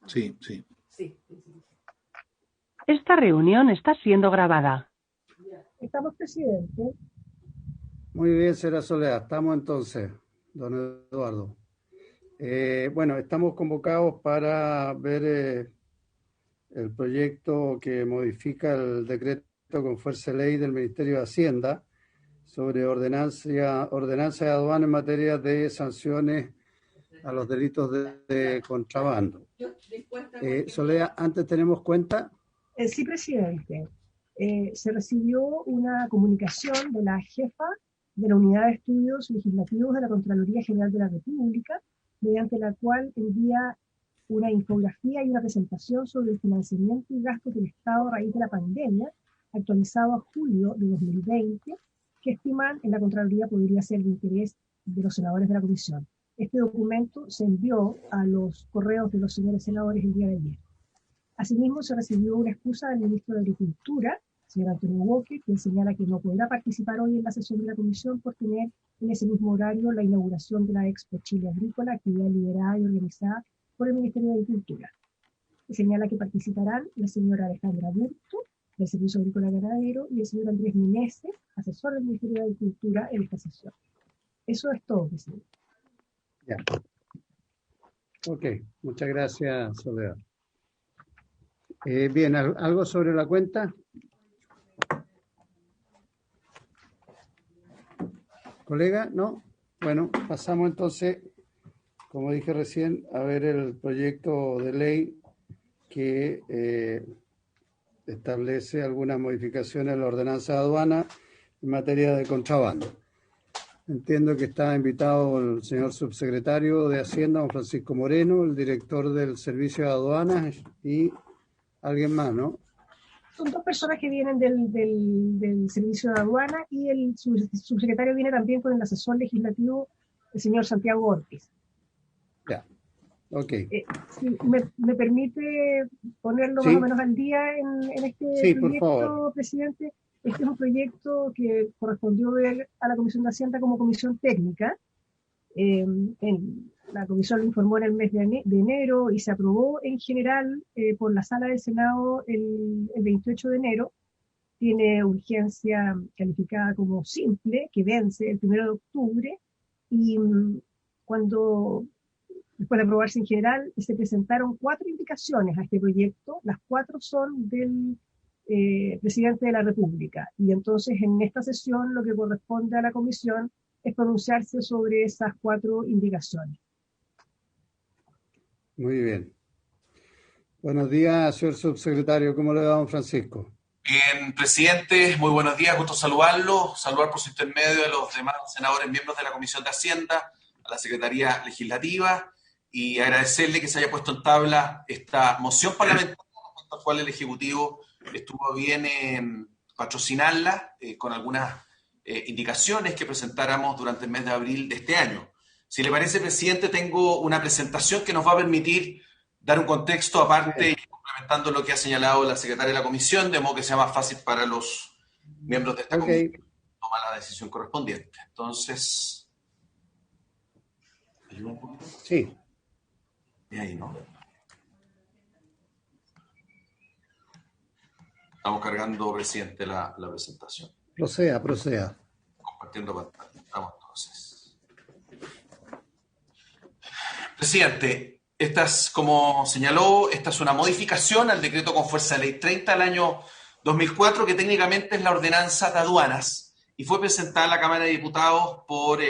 Sí, sí. Esta reunión está siendo grabada. Estamos, presidente. Muy bien, señora Soledad. Estamos entonces, don Eduardo. Bueno, estamos convocados para ver el proyecto que modifica el decreto con fuerza de ley del Ministerio de Hacienda sobre ordenanza de aduana en materia de sanciones a los delitos de contrabando. Soledad, ¿antes tenemos cuenta? Sí, presidente. Se recibió una comunicación de la jefa de la Unidad de Estudios Legislativos de la Contraloría General de la República, mediante la cual envía una infografía y una presentación sobre el financiamiento y gastos del Estado a raíz de la pandemia, actualizado a julio de 2020, que estiman en la Contraloría podría ser de interés de los senadores de la Comisión. Este documento se envió a los correos de los señores senadores el día de ayer. Asimismo, se recibió una excusa del ministro de Agricultura, señor Antonio Walker, quien señala que no podrá participar hoy en la sesión de la Comisión por tener en ese mismo horario la inauguración de la Expo Chile Agrícola, actividad liderada y organizada por el Ministerio de Agricultura. Y señala que participarán la señora Alejandra Burto, del Servicio Agrícola Ganadero, y el señor Andrés Meneses, asesor del Ministerio de Agricultura, en esta sesión. Eso es todo, presidente. Ya. Ok, muchas gracias, Soledad. Bien, ¿algo sobre la cuenta? ¿Colega? ¿No? Bueno, pasamos entonces, como dije recién, a ver el proyecto de ley que establece algunas modificaciones a la ordenanza de aduana en materia de contrabando. Entiendo que está invitado el señor subsecretario de Hacienda, don Francisco Moreno, el director del Servicio de Aduanas y alguien más, ¿no? Son dos personas que vienen del Servicio de Aduana y el subsecretario viene también con el asesor legislativo, el señor Santiago Ortiz. Ya, ok. Si me permite ponerlo Sí. más o menos al día en este Sí, proyecto, por favor. presidente. Este es un proyecto que correspondió ver a la Comisión de Hacienda como comisión técnica. La comisión lo informó en el mes de enero y se aprobó en general por la Sala del Senado el 28 de enero. Tiene urgencia calificada como simple, que vence el 1 de octubre, y después de aprobarse en general, se presentaron 4 indicaciones a este proyecto. Las 4 son del presidente de la República, y entonces en esta sesión lo que corresponde a la comisión es pronunciarse sobre esas 4 indicaciones. Muy bien. Buenos días, señor subsecretario. ¿Cómo le va, don Francisco? Bien, presidente, muy buenos días, gusto saludarlo, saludar por su intermedio a los demás senadores miembros de la Comisión de Hacienda, a la Secretaría Legislativa, y agradecerle que se haya puesto en tabla esta moción parlamentaria, con la cual el Ejecutivo estuvo bien patrocinarla con algunas indicaciones que presentáramos durante el mes de abril de este año. Si le parece, presidente, tengo una presentación que nos va a permitir dar un contexto aparte y complementando lo que ha señalado la secretaria de la comisión, de modo que sea más fácil para los miembros de esta comisión tomar la decisión correspondiente. Entonces, ¿ayuda un poquito? Sí. Y ahí, ¿no? Estamos cargando, presidente, la presentación. Proceda. Compartiendo pantalla. Vamos entonces. Presidente, como señaló, esta es una modificación al decreto con fuerza de ley 30 del año 2004, que técnicamente es la ordenanza de aduanas, y fue presentada en la Cámara de Diputados por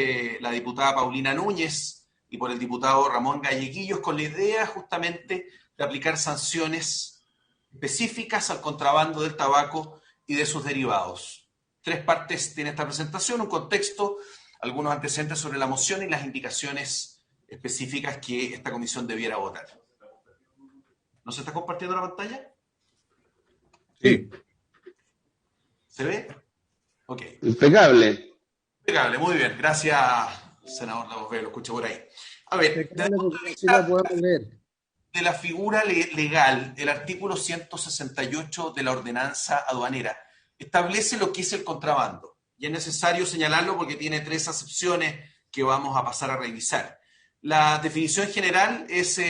la diputada Paulina Núñez y por el diputado Ramón Galleguillos, con la idea justamente de aplicar sanciones específicas al contrabando del tabaco y de sus derivados. 3 partes tiene esta presentación: un contexto, algunos antecedentes sobre la moción y las indicaciones específicas que esta comisión debiera votar. ¿No se está compartiendo la pantalla? Sí. ¿Se ve? Ok. Impecable. Impecable, muy bien. Gracias, senador Lagos, lo escucho por ahí. A ver, desde el punto de Sí la podemos leer. de la figura legal, el artículo 168 de la ordenanza aduanera establece lo que es el contrabando. Y es necesario señalarlo porque tiene 3 acepciones que vamos a pasar a revisar. La definición general es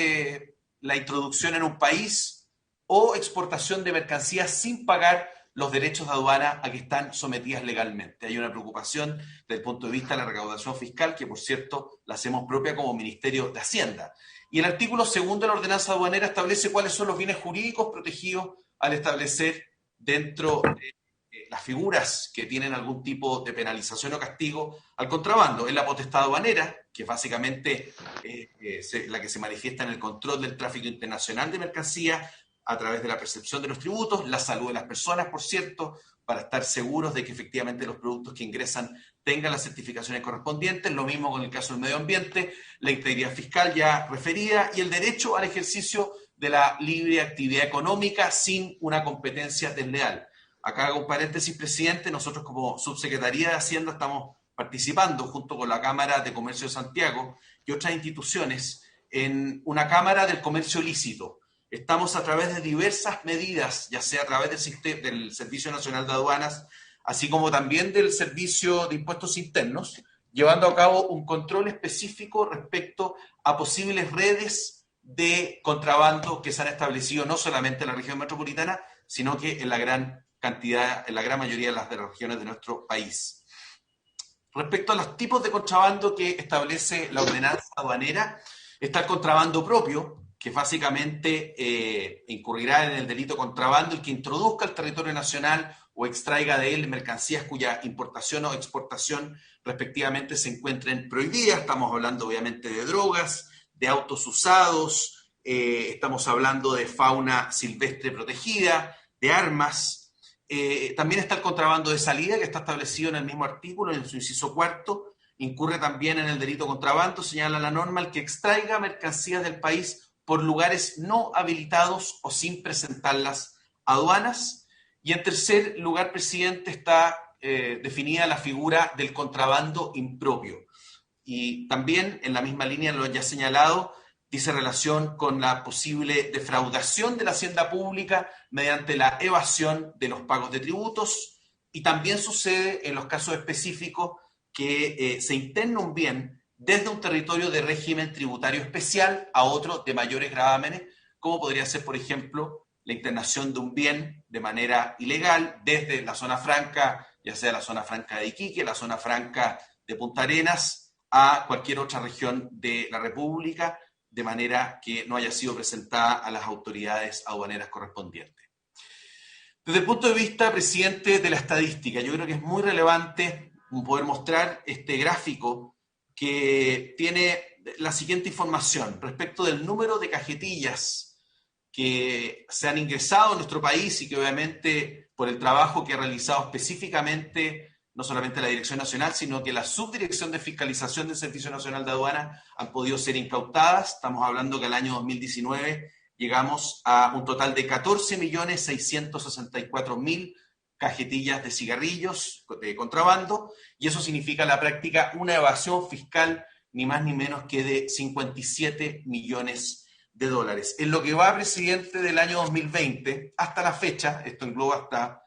la introducción en un país o exportación de mercancías sin pagar los derechos de aduana a que están sometidas legalmente. Hay una preocupación desde el punto de vista de la recaudación fiscal, que por cierto la hacemos propia como Ministerio de Hacienda. Y el artículo 2 de la ordenanza aduanera establece cuáles son los bienes jurídicos protegidos al establecer dentro de las figuras que tienen algún tipo de penalización o castigo al contrabando. Es la potestad aduanera, que es básicamente la que se manifiesta en el control del tráfico internacional de mercancías a través de la percepción de los tributos, la salud de las personas, por cierto, para estar seguros de que efectivamente los productos que ingresan tengan las certificaciones correspondientes. Lo mismo con el caso del medio ambiente, la integridad fiscal ya referida y el derecho al ejercicio de la libre actividad económica sin una competencia desleal. Acá hago un paréntesis, presidente. Nosotros como Subsecretaría de Hacienda estamos participando junto con la Cámara de Comercio de Santiago y otras instituciones en una Cámara del Comercio Lícito. Estamos a través de diversas medidas, ya sea a través del Servicio Nacional de Aduanas, así como también del Servicio de Impuestos Internos, llevando a cabo un control específico respecto a posibles redes de contrabando que se han establecido no solamente en la región metropolitana, sino que en la gran mayoría de las regiones de nuestro país. Respecto a los tipos de contrabando que establece la ordenanza aduanera, está el contrabando propio, que básicamente incurrirá en el delito contrabando el que introduzca al territorio nacional o extraiga de él mercancías cuya importación o exportación respectivamente se encuentren prohibidas. Estamos hablando obviamente de drogas, de autos usados, estamos hablando de fauna silvestre protegida, de armas. También está el contrabando de salida, que está establecido en el mismo artículo, en su inciso 4. Incurre también en el delito contrabando, señala la norma, el que extraiga mercancías del país por lugares no habilitados o sin presentarlas a aduanas. Y en tercer lugar, presidente, está definida la figura del contrabando impropio. Y también, en la misma línea, lo ya señalado, dice relación con la posible defraudación de la hacienda pública mediante la evasión de los pagos de tributos. Y también sucede en los casos específicos que se interna un bien desde un territorio de régimen tributario especial a otro de mayores gravámenes, como podría ser, por ejemplo, la internación de un bien de manera ilegal desde la zona franca, ya sea la zona franca de Iquique, la zona franca de Punta Arenas, a cualquier otra región de la República, de manera que no haya sido presentada a las autoridades aduaneras correspondientes. Desde el punto de vista, presidente, de la estadística, yo creo que es muy relevante poder mostrar este gráfico que tiene la siguiente información respecto del número de cajetillas que se han ingresado en nuestro país y que obviamente por el trabajo que ha realizado específicamente no solamente la Dirección Nacional, sino que la Subdirección de Fiscalización del Servicio Nacional de Aduana han podido ser incautadas. Estamos hablando que el año 2019 llegamos a un total de 14.664.000 cajetillas de cigarrillos de contrabando, y eso significa en la práctica una evasión fiscal ni más ni menos que de 57 millones de dólares. En lo que va, presidente, del año 2020 hasta la fecha, esto engloba hasta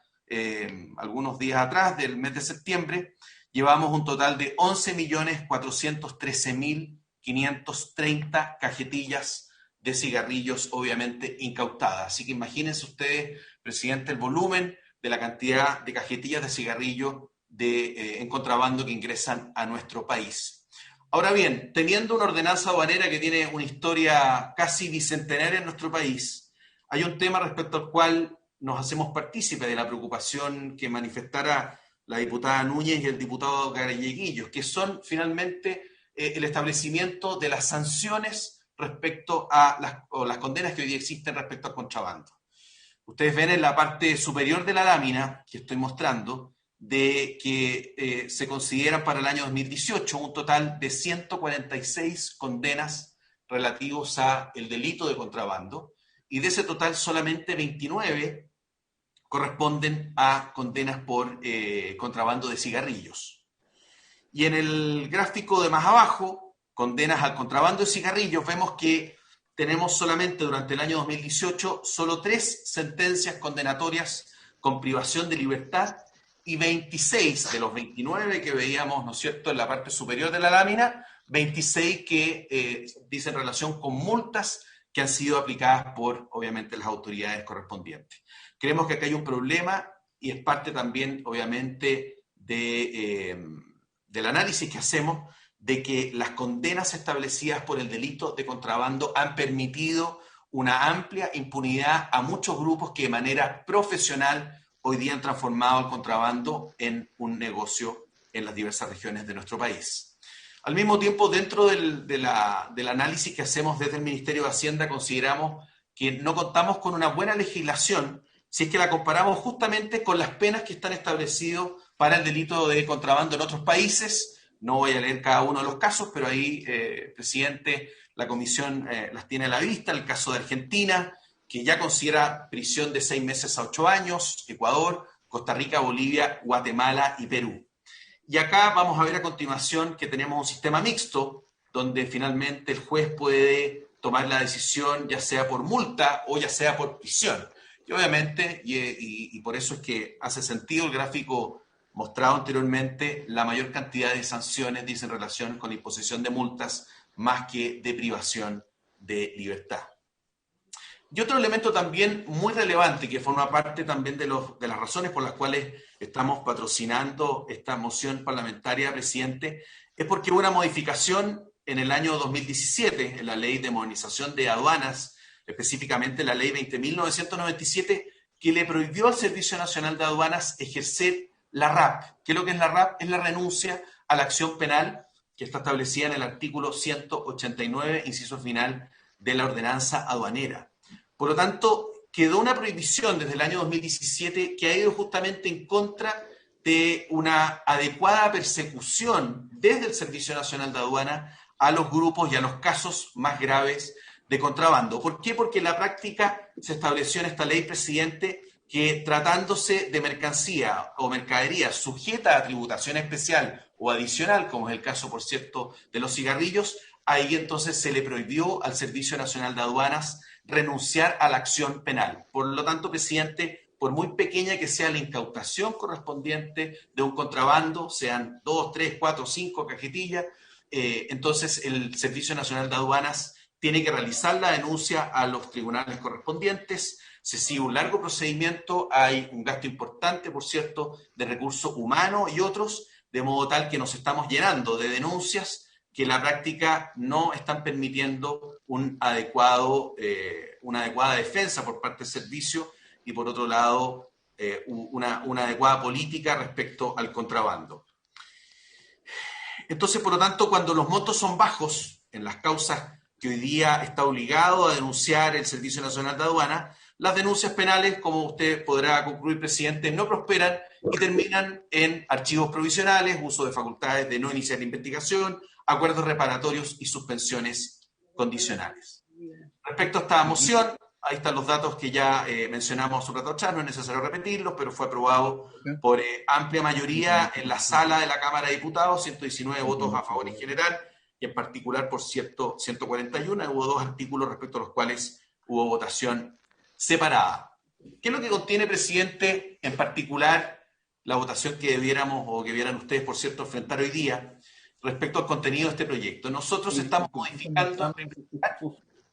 algunos días atrás, del mes de septiembre, llevamos un total de 11.413.530 cajetillas de cigarrillos, obviamente incautadas. Así que imagínense ustedes, presidente, el volumen de la cantidad de cajetillas de cigarrillo en contrabando que ingresan a nuestro país. Ahora bien, teniendo una ordenanza aduanera que tiene una historia casi bicentenaria en nuestro país, hay un tema respecto al cual nos hacemos partícipes de la preocupación que manifestara la diputada Núñez y el diputado Galleguillos, que son finalmente el establecimiento de las sanciones respecto a las condenas que hoy día existen respecto al contrabando. Ustedes ven en la parte superior de la lámina que estoy mostrando de que se consideran para el año 2018 un total de 146 condenas relativos a el delito de contrabando, y de ese total solamente 29 corresponden a condenas por contrabando de cigarrillos. Y en el gráfico de más abajo, condenas al contrabando de cigarrillos, vemos que tenemos solamente durante el año 2018 solo 3 sentencias condenatorias con privación de libertad y 26 de los 29 que veíamos, ¿no es cierto?, en la parte superior de la lámina, 26 que dicen relación con multas que han sido aplicadas por, obviamente, las autoridades correspondientes. Creemos que acá hay un problema y es parte también, obviamente, del análisis que hacemos de que las condenas establecidas por el delito de contrabando han permitido una amplia impunidad a muchos grupos que de manera profesional hoy día han transformado el contrabando en un negocio en las diversas regiones de nuestro país. Al mismo tiempo, dentro del análisis que hacemos desde el Ministerio de Hacienda, consideramos que no contamos con una buena legislación si es que la comparamos justamente con las penas que están establecidas para el delito de contrabando en otros países. No voy a leer cada uno de los casos, pero ahí, presidente, la comisión las tiene a la vista. El caso de Argentina, que ya considera prisión de 6 meses a 8 años, Ecuador, Costa Rica, Bolivia, Guatemala y Perú. Y acá vamos a ver a continuación que tenemos un sistema mixto, donde finalmente el juez puede tomar la decisión ya sea por multa o ya sea por prisión. Y obviamente, y por eso es que hace sentido el gráfico mostrado anteriormente, la mayor cantidad de sanciones dice en relación con la imposición de multas más que de privación de libertad. Y otro elemento también muy relevante que forma parte también de las razones por las cuales estamos patrocinando esta moción parlamentaria, presidente, es porque hubo una modificación en el año 2017 en la Ley de Modernización de Aduanas, específicamente la Ley 20.997, que le prohibió al Servicio Nacional de Aduanas ejercer la RAP. ¿Qué es lo que es la RAP? Es la renuncia a la acción penal que está establecida en el artículo 189, inciso final de la ordenanza aduanera. Por lo tanto, quedó una prohibición desde el año 2017 que ha ido justamente en contra de una adecuada persecución desde el Servicio Nacional de Aduana a los grupos y a los casos más graves de contrabando. ¿Por qué? Porque en la práctica se estableció en esta ley, presidente, que tratándose de mercancía o mercadería sujeta a tributación especial o adicional, como es el caso, por cierto, de los cigarrillos, ahí entonces se le prohibió al Servicio Nacional de Aduanas renunciar a la acción penal. Por lo tanto, presidente, por muy pequeña que sea la incautación correspondiente de un contrabando, sean 2, 3, 4, 5 cajetillas, entonces el Servicio Nacional de Aduanas tiene que realizar la denuncia a los tribunales correspondientes. Se sigue un largo procedimiento, hay un gasto importante, por cierto, de recursos humanos y otros, de modo tal que nos estamos llenando de denuncias que en la práctica no están permitiendo una adecuada defensa por parte del servicio y, por otro lado, una adecuada política respecto al contrabando. Entonces, por lo tanto, cuando los montos son bajos en las causas que hoy día está obligado a denunciar el Servicio Nacional de Aduana, las denuncias penales, como usted podrá concluir, presidente, no prosperan y terminan en archivos provisionales, uso de facultades de no iniciar la investigación, acuerdos reparatorios y suspensiones condicionales. Respecto a esta moción, ahí están los datos que ya mencionamos un rato atrás, no es necesario repetirlos, pero fue aprobado por amplia mayoría en la sala de la Cámara de Diputados, 119 votos a favor en general, y en particular por 141, hubo 2 artículos respecto a los cuales hubo votación separada. ¿Qué es lo que contiene, presidente, en particular la votación que debiéramos o que vieran ustedes, por cierto, enfrentar hoy día respecto al contenido de este proyecto? Nosotros estamos modificando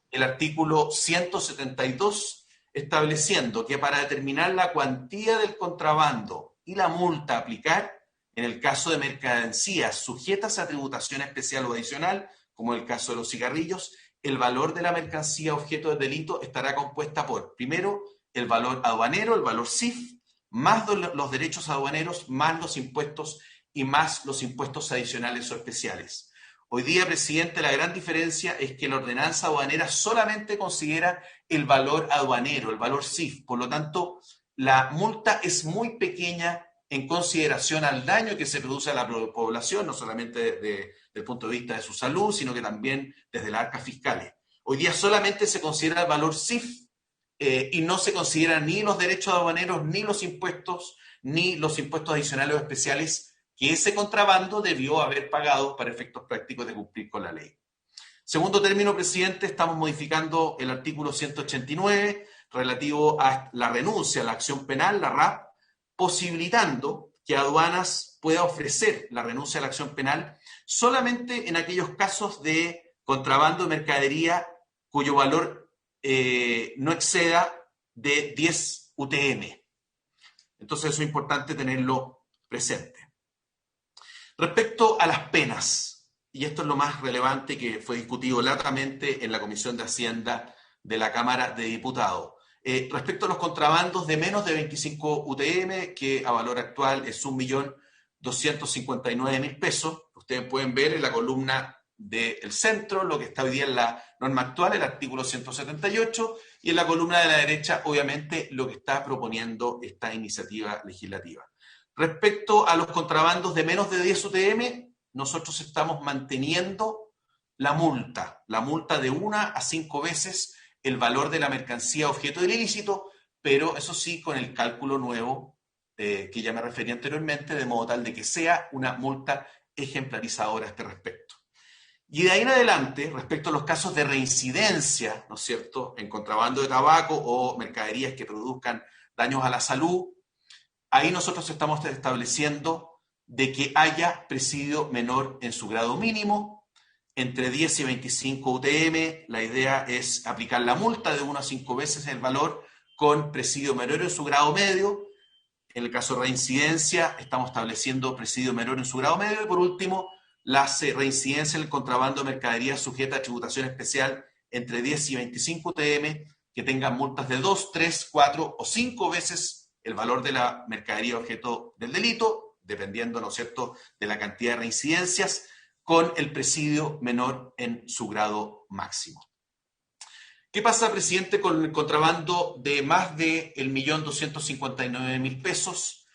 el artículo 172, estableciendo que para determinar la cuantía del contrabando y la multa a aplicar, en el caso de mercancías sujetas a tributación especial o adicional, como en el caso de los cigarrillos, el valor de la mercancía objeto del delito estará compuesta por, primero, el valor aduanero, el valor CIF, más los derechos aduaneros, más los impuestos y más los impuestos adicionales o especiales. Hoy día, presidente, la gran diferencia es que la ordenanza aduanera solamente considera el valor aduanero, el valor CIF. Por lo tanto, la multa es muy pequeña en consideración al daño que se produce a la población, no solamente desde el punto de vista de su salud, sino que también desde las arcas fiscales. Hoy día solamente se considera el valor CIF y no se consideran ni los derechos aduaneros, ni los impuestos adicionales o especiales que ese contrabando debió haber pagado para efectos prácticos de cumplir con la ley. Segundo término, presidente, estamos modificando el artículo 189 relativo a la renuncia a la acción penal, la RAP, posibilitando que aduanas pueda ofrecer la renuncia a la acción penal solamente en aquellos casos de contrabando de mercadería cuyo valor no exceda de 10 UTM. Entonces eso es importante tenerlo presente. Respecto a las penas, y esto es lo más relevante que fue discutido largamente en la Comisión de Hacienda de la Cámara de Diputados. Respecto a los contrabandos de menos de 25 UTM, que a valor actual es 1.259.000 pesos, ustedes pueden ver en la columna del centro lo que está hoy día en la norma actual, el artículo 178, y en la columna de la derecha, obviamente, lo que está proponiendo esta iniciativa legislativa. Respecto a los contrabandos de menos de 10 UTM, nosotros estamos manteniendo la multa de 1 a 5 veces el valor de la mercancía objeto del ilícito, pero eso sí con el cálculo nuevo que ya me referí anteriormente, de modo tal de que sea una multa ejemplarizadora a este respecto. Y de ahí en adelante, respecto a los casos de reincidencia, ¿no es cierto?, en contrabando de tabaco o mercaderías que produzcan daños a la salud, ahí nosotros estamos estableciendo de que haya presidio menor en su grado mínimo, entre 10 y 25 UTM. La idea es aplicar la multa de 1 a 5 veces el valor con presidio menor en su grado medio. En el caso de reincidencia, estamos estableciendo presidio menor en su grado medio. Y por último, la reincidencia en el contrabando de mercaderías sujeta a tributación especial entre 10 y 25 UTM, que tengan multas de 2, 3, 4 o 5 veces el valor de la mercadería objeto del delito, dependiendo, ¿no es cierto?, de la cantidad de reincidencias, con el presidio menor en su grado máximo. ¿Qué pasa, presidente, con el contrabando de más de 1.259.000 pesos?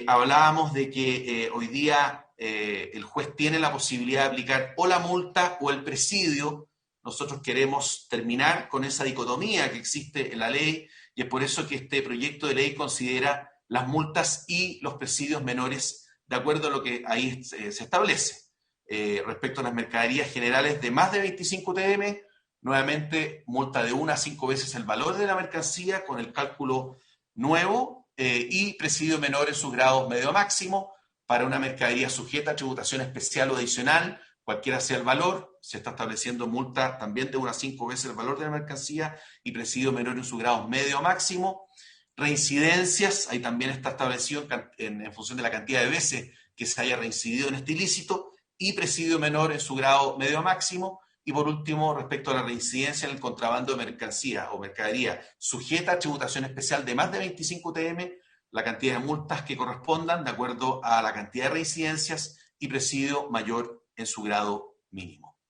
Hablábamos de que hoy día el juez tiene la posibilidad de aplicar o la multa o el presidio. Nosotros queremos terminar con esa dicotomía que existe en la ley y es por eso que este proyecto de ley considera las multas y los presidios menores de acuerdo a lo que ahí se establece. Respecto a las mercaderías generales de más de 25 UTM, nuevamente multa de 1 a 5 veces el valor de la mercancía con el cálculo nuevo y presidio menor en sus grados medio máximo. Para una mercadería sujeta a tributación especial o adicional, cualquiera sea el valor, se está estableciendo multa también de 1 a 5 veces el valor de la mercancía y presidio menor en sus grados medio máximo. Reincidencias, ahí también está establecido en función de la cantidad de veces que se haya reincidido en este ilícito y presidio menor en su grado medio máximo. Y por último, respecto a la reincidencia en el contrabando de mercancía o mercadería sujeta a tributación especial de más de 25 UTM, la cantidad de multas que correspondan de acuerdo a la cantidad de reincidencias y presidio mayor en su grado mínimo.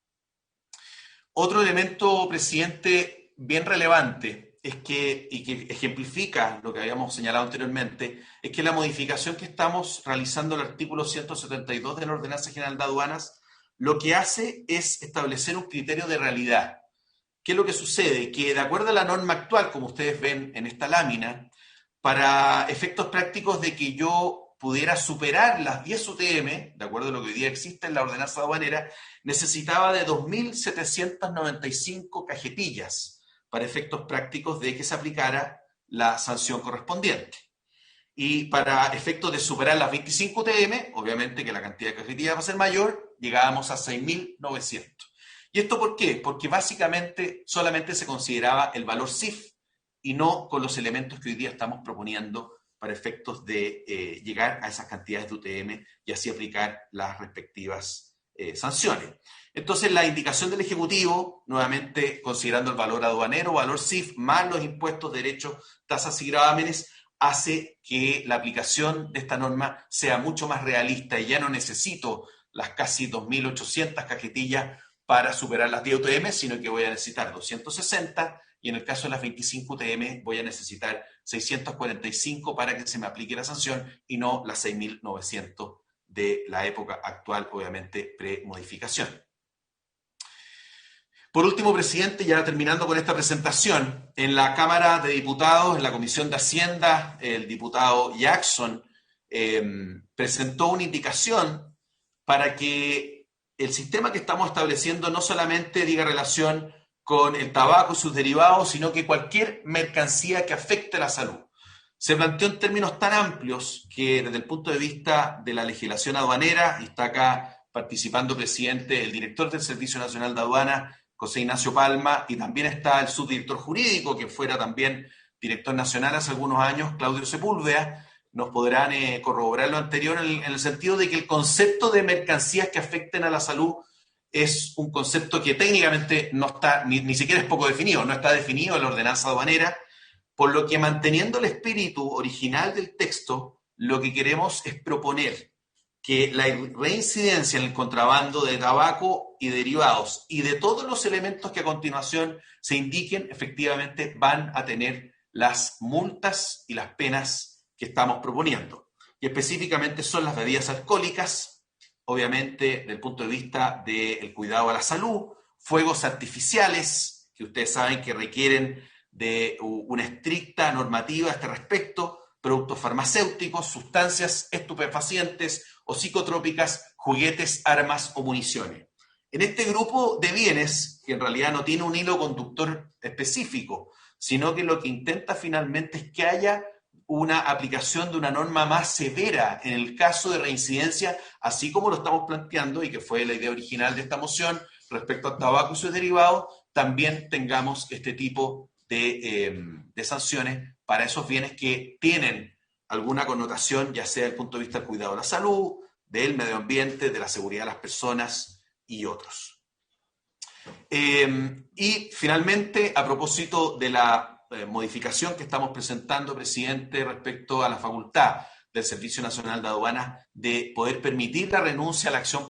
Otro elemento, presidente, bien relevante es que, y que ejemplifica lo que habíamos señalado anteriormente, es que la modificación que estamos realizando en el artículo 172 de la Ordenanza General de Aduanas lo que hace es establecer un criterio de realidad. ¿Qué es lo que sucede? Que de acuerdo a la norma actual, como ustedes ven en esta lámina, para efectos prácticos de que yo pudiera superar las 10 UTM, de acuerdo a lo que hoy día existe en la ordenanza aduanera, necesitaba de 2.795 cajetillas para efectos prácticos de que se aplicara la sanción correspondiente. Y para efectos de superar las 25 UTM, obviamente que la cantidad de cajetillas va a ser mayor, llegábamos a 6.900. ¿Y esto por qué? Porque básicamente solamente se consideraba el valor CIF y no con los elementos que hoy día estamos proponiendo para efectos de llegar a esas cantidades de UTM y así aplicar las respectivas sanciones. Entonces, la indicación del Ejecutivo, nuevamente considerando el valor aduanero, valor CIF, más los impuestos, derechos, tasas y gravámenes, hace que la aplicación de esta norma sea mucho más realista y ya no necesito las casi 2.800 cajetillas para superar las 10 UTM, sino que voy a necesitar 260 y en el caso de las 25 UTM voy a necesitar 645 para que se me aplique la sanción y no las 6.900 de la época actual, obviamente pre-modificación. Por último, presidente, ya terminando con esta presentación, en la Cámara de Diputados, en la Comisión de Hacienda, el diputado Jackson presentó una indicación para que el sistema que estamos estableciendo no solamente diga relación con el tabaco y sus derivados, sino que cualquier mercancía que afecte la salud. se planteó en términos tan amplios que desde el punto de vista de la legislación aduanera, y está acá participando presidente, el director del Servicio Nacional de Aduana, José Ignacio Palma, y también está el subdirector jurídico, que fuera también director nacional hace algunos años, Claudio Sepúlveda, nos podrán corroborar lo anterior en el sentido de que el concepto de mercancías que afecten a la salud es un concepto que técnicamente no está, ni siquiera es poco definido, no está definido en la ordenanza aduanera, por lo que manteniendo el espíritu original del texto, lo que queremos es proponer que la reincidencia en el contrabando de tabaco y derivados y de todos los elementos que a continuación se indiquen, efectivamente van a tener las multas y las penas que estamos proponiendo. Y específicamente son las bebidas alcohólicas, obviamente desde el punto de vista del cuidado a la salud, fuegos artificiales, que ustedes saben que requieren de una estricta normativa a este respecto, productos farmacéuticos, sustancias estupefacientes o psicotrópicas, juguetes, armas o municiones. En este grupo de bienes, que en realidad no tiene un hilo conductor específico, sino que lo que intenta finalmente es que haya una aplicación de una norma más severa en el caso de reincidencia, así como lo estamos planteando y que fue la idea original de esta moción respecto al tabaco y sus derivados, también tengamos este tipo de sanciones para esos bienes que tienen alguna connotación, ya sea desde el punto de vista del cuidado de la salud, del medio ambiente, de la seguridad de las personas y otros. Y finalmente, a propósito de la modificación que estamos presentando, presidente, respecto a la facultad del Servicio Nacional de Aduanas de poder permitir la renuncia a la acción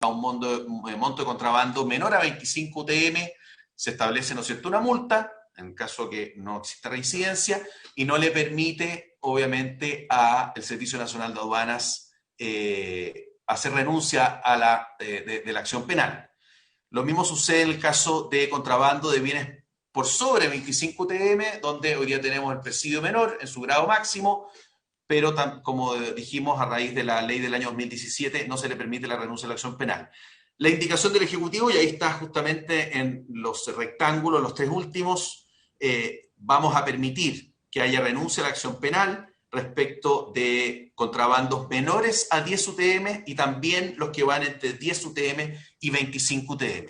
a un monto de contrabando menor a 25 UTM, se establece, ¿no es cierto?, una multa, en caso que no exista reincidencia, y no le permite, obviamente, al Servicio Nacional de Aduanas hacer renuncia a de la acción penal. Lo mismo sucede en el caso de contrabando de bienes por sobre 25 UTM, donde hoy día tenemos el presidio menor en su grado máximo, pero como dijimos, a raíz de la ley del año 2017, no se le permite la renuncia a la acción penal. La indicación del Ejecutivo, y ahí está justamente en los rectángulos, los tres últimos, vamos a permitir que haya renuncia a la acción penal respecto de contrabandos menores a 10 UTM y también los que van entre 10 UTM y 25 UTM.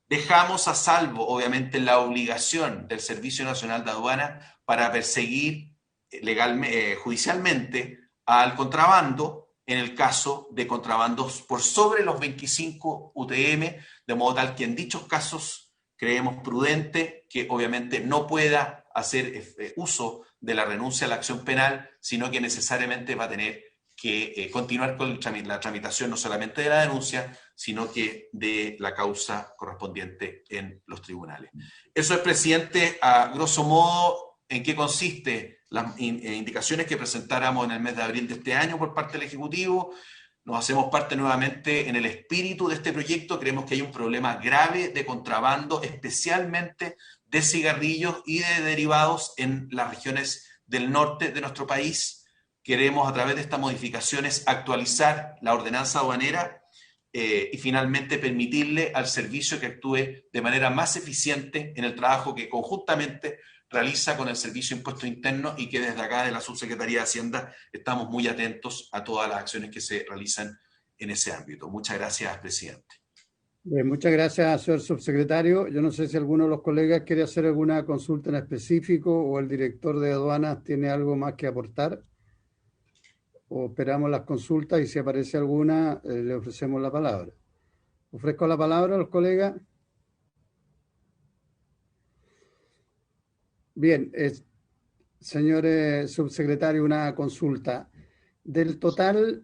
Dejamos a salvo, obviamente, la obligación del Servicio Nacional de Aduana para perseguir judicialmente al contrabando en el caso de contrabandos por sobre los 25 UTM, de modo tal que en dichos casos creemos prudente que obviamente no pueda hacer uso de la renuncia a la acción penal, sino que necesariamente va a tener que continuar con la tramitación no solamente de la denuncia, sino que de la causa correspondiente en los tribunales. Eso es, presidente, a grosso modo, en qué consiste las indicaciones que presentáramos en el mes de abril de este año por parte del Ejecutivo. Nos hacemos parte nuevamente en el espíritu de este proyecto. Creemos que hay un problema grave de contrabando, especialmente de cigarrillos y de derivados en las regiones del norte de nuestro país. Queremos, a través de estas modificaciones, actualizar la ordenanza aduanera y finalmente permitirle al servicio que actúe de manera más eficiente en el trabajo que conjuntamente realiza con el Servicio de Impuestos Internos y que desde acá de la Subsecretaría de Hacienda estamos muy atentos a todas las acciones que se realizan en ese ámbito. Muchas gracias, presidente. Bien, muchas gracias, señor subsecretario. Yo no sé si alguno de los colegas quiere hacer alguna consulta en específico o el director de aduanas tiene algo más que aportar. O esperamos las consultas y si aparece alguna, le ofrecemos la palabra. Ofrezco la palabra a los colegas. Bien, señor subsecretario, una consulta. Del total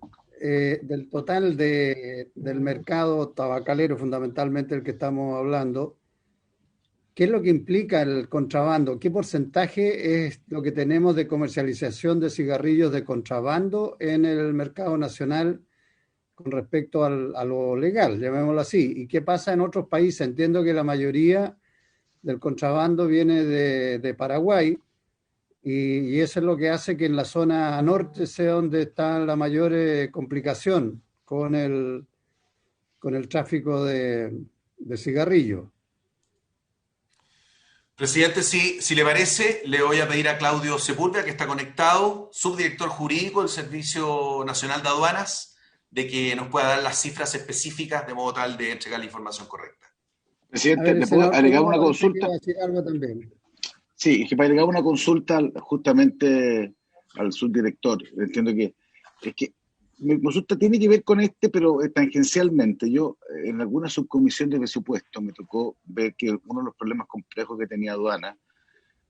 del mercado tabacalero, fundamentalmente el que estamos hablando, ¿qué es lo que implica el contrabando? ¿Qué porcentaje es lo que tenemos de comercialización de cigarrillos de contrabando en el mercado nacional con respecto a lo legal, llamémoslo así? ¿Y qué pasa en otros países? Entiendo que la mayoría del contrabando viene de Paraguay y eso es lo que hace que en la zona norte sea donde está la mayor complicación con con el tráfico de cigarrillos. Presidente, si le parece, le voy a pedir a Claudio Sepúlveda, que está conectado, subdirector jurídico del Servicio Nacional de Aduanas, de que nos pueda dar las cifras específicas de modo tal de entregar la información correcta. Presidente, ¿le puedo agregar una consulta? Decir algo también. Sí, es que para agregar una consulta justamente al subdirector, entiendo que es que mi consulta tiene que ver con pero tangencialmente. Yo, en alguna subcomisión de presupuesto, me tocó ver que uno de los problemas complejos que tenía aduana,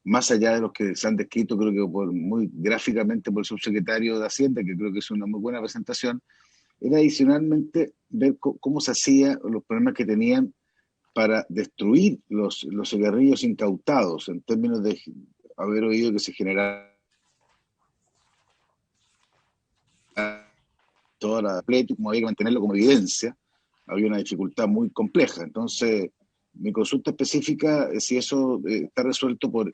más allá de los que se han descrito, creo que muy gráficamente por el subsecretario de Hacienda, que creo que es una muy buena presentación, era adicionalmente ver cómo se hacía, los problemas que tenían para destruir los cigarrillos incautados, en términos de haber oído que se generaba toda la pleito, como había que mantenerlo como evidencia, había una dificultad muy compleja. Entonces, mi consulta específica es si eso está resuelto por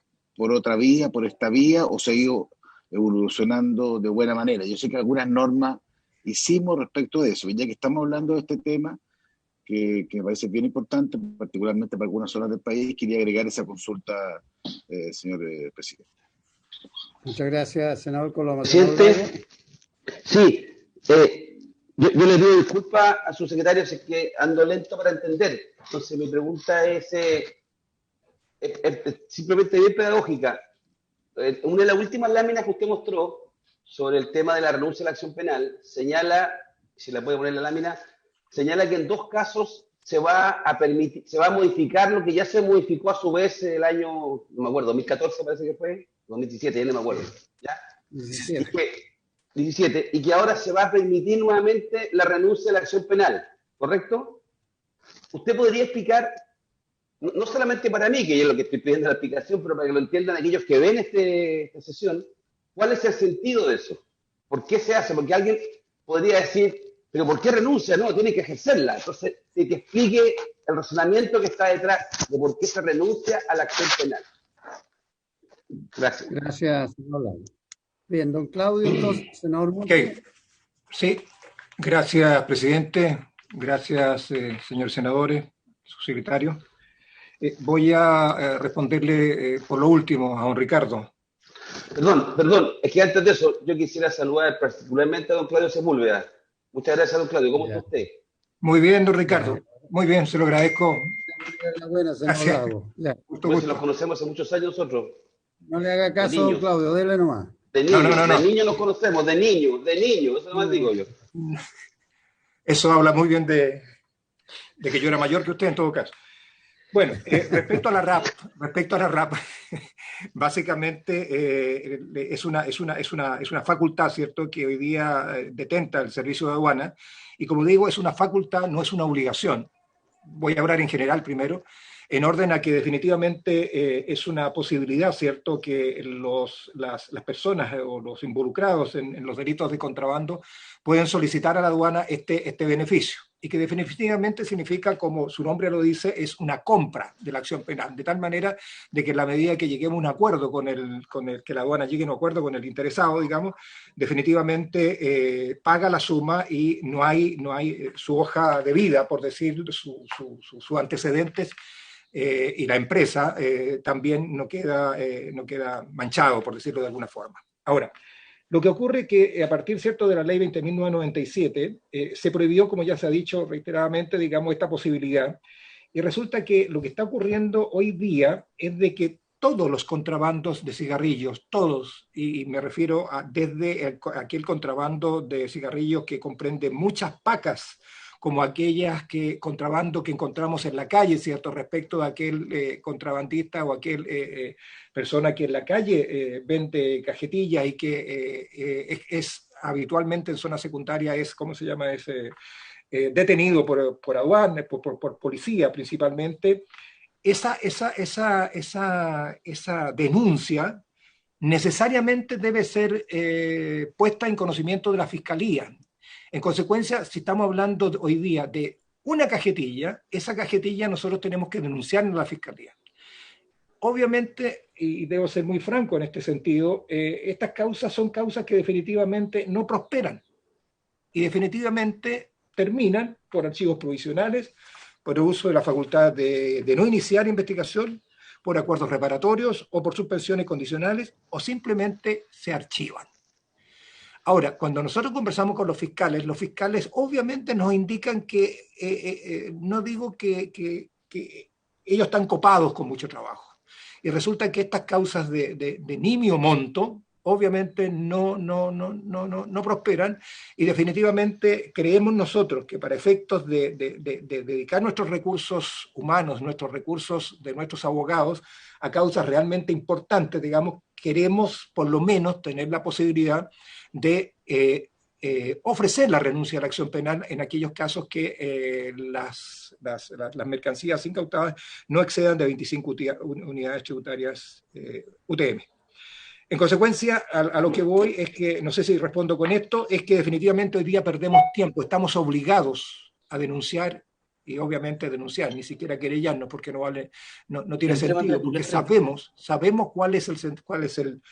otra vía, por esta vía, o se ha ido evolucionando de buena manera. Yo sé que algunas normas hicimos respecto de eso, y ya que estamos hablando de este tema, que me parece bien importante, particularmente para algunas zonas del país, quería agregar esa consulta, señor presidente. Muchas gracias, senador Coloma. Presidente, sí, yo le pido disculpas a su secretario, si es que ando lento para entender. Entonces mi pregunta es simplemente bien pedagógica. Una de las últimas láminas que usted mostró sobre el tema de la renuncia a la acción penal señala, si la puede poner en la lámina, señala que en 2 casos se va a modificar lo que ya se modificó a su vez el año, no me acuerdo, 2014 parece que fue, 2017, ya no me acuerdo. ¿Ya? 17, y que ahora se va a permitir nuevamente la renuncia a la acción penal, ¿correcto? ¿Usted podría explicar, no solamente para mí, que yo es lo que estoy pidiendo la explicación, pero para que lo entiendan aquellos que ven esta sesión, cuál es el sentido de eso? ¿Por qué se hace? Porque alguien podría decir, pero ¿por qué renuncia? No, tiene que ejercerla. Entonces, que explique el razonamiento que está detrás de por qué se renuncia a la acción penal. Gracias. Gracias, senador Lago. Bien, don Claudio, entonces, senador Montt. Okay. Sí, gracias, presidente. Gracias, señores senadores, subsecretario. Voy a responderle por lo último a don Ricardo. Perdón, es que antes de eso yo quisiera saludar particularmente a don Claudio Sepúlveda. Muchas gracias, don Claudio. ¿Cómo está usted? Muy bien, don Ricardo. Muy bien, se lo agradezco. Buena, senador Lago. Pues nos conocemos hace muchos años nosotros. No le haga caso, don Claudio, dele nomás. De niño nos conocemos, de niño, eso nomás digo yo. Eso habla muy bien de que yo era mayor que usted en todo caso. Bueno, respecto a la RAP, básicamente es una facultad, ¿cierto?, que hoy día detenta el servicio de aduana, y como digo, es una facultad, no es una obligación. Voy a hablar en general primero, en orden a que definitivamente es una posibilidad, ¿cierto?, que las personas o los involucrados en los delitos de contrabando pueden solicitar a la aduana este beneficio, y que definitivamente significa, como su nombre lo dice, es una compra de la acción penal, de tal manera de que en la medida que lleguemos a un acuerdo que la aduana llegue a un acuerdo con el interesado, digamos, definitivamente paga la suma y no hay su hoja de vida, por decir, sus antecedentes, y la empresa también no queda manchado, por decirlo de alguna forma. Ahora, lo que ocurre es que a partir, ¿cierto?, de la ley 20.997 se prohibió, como ya se ha dicho reiteradamente, digamos, esta posibilidad, y resulta que lo que está ocurriendo hoy día es de que todos los contrabandos de cigarrillos, todos, y me refiero desde aquel contrabando de cigarrillos que comprende muchas pacas, como aquellas contrabando que encontramos en la calle, ¿cierto?, respecto de aquel contrabandista o aquel persona que en la calle vende cajetillas y que es habitualmente en zona secundaria, ¿cómo se llama ese? Detenido por aduanas, por policía principalmente. Esa denuncia necesariamente debe ser puesta en conocimiento de la Fiscalía. En consecuencia, si estamos hablando hoy día de una cajetilla, esa cajetilla nosotros tenemos que denunciarla a la Fiscalía. Obviamente, y debo ser muy franco en este sentido, estas causas son causas que definitivamente no prosperan. Y definitivamente terminan por archivos provisionales, por el uso de la facultad de no iniciar investigación, por acuerdos reparatorios o por suspensiones condicionales, o simplemente se archivan. Ahora, cuando nosotros conversamos con los fiscales obviamente nos indican que, no digo que ellos están copados con mucho trabajo. Y resulta que estas causas de nimio monto, obviamente no prosperan, y definitivamente creemos nosotros que para efectos de dedicar nuestros recursos humanos, nuestros recursos de nuestros abogados a causas realmente importantes, digamos, queremos por lo menos tener la posibilidad de ofrecer la renuncia a la acción penal en aquellos casos que las mercancías incautadas no excedan de 25 unidades tributarias UTM. En consecuencia, a lo que voy es que, no sé si respondo con esto, es que definitivamente hoy día perdemos tiempo, estamos obligados a denunciar, y obviamente denunciar, ni siquiera querellarnos, porque no tiene sentido, porque sabemos cuál es el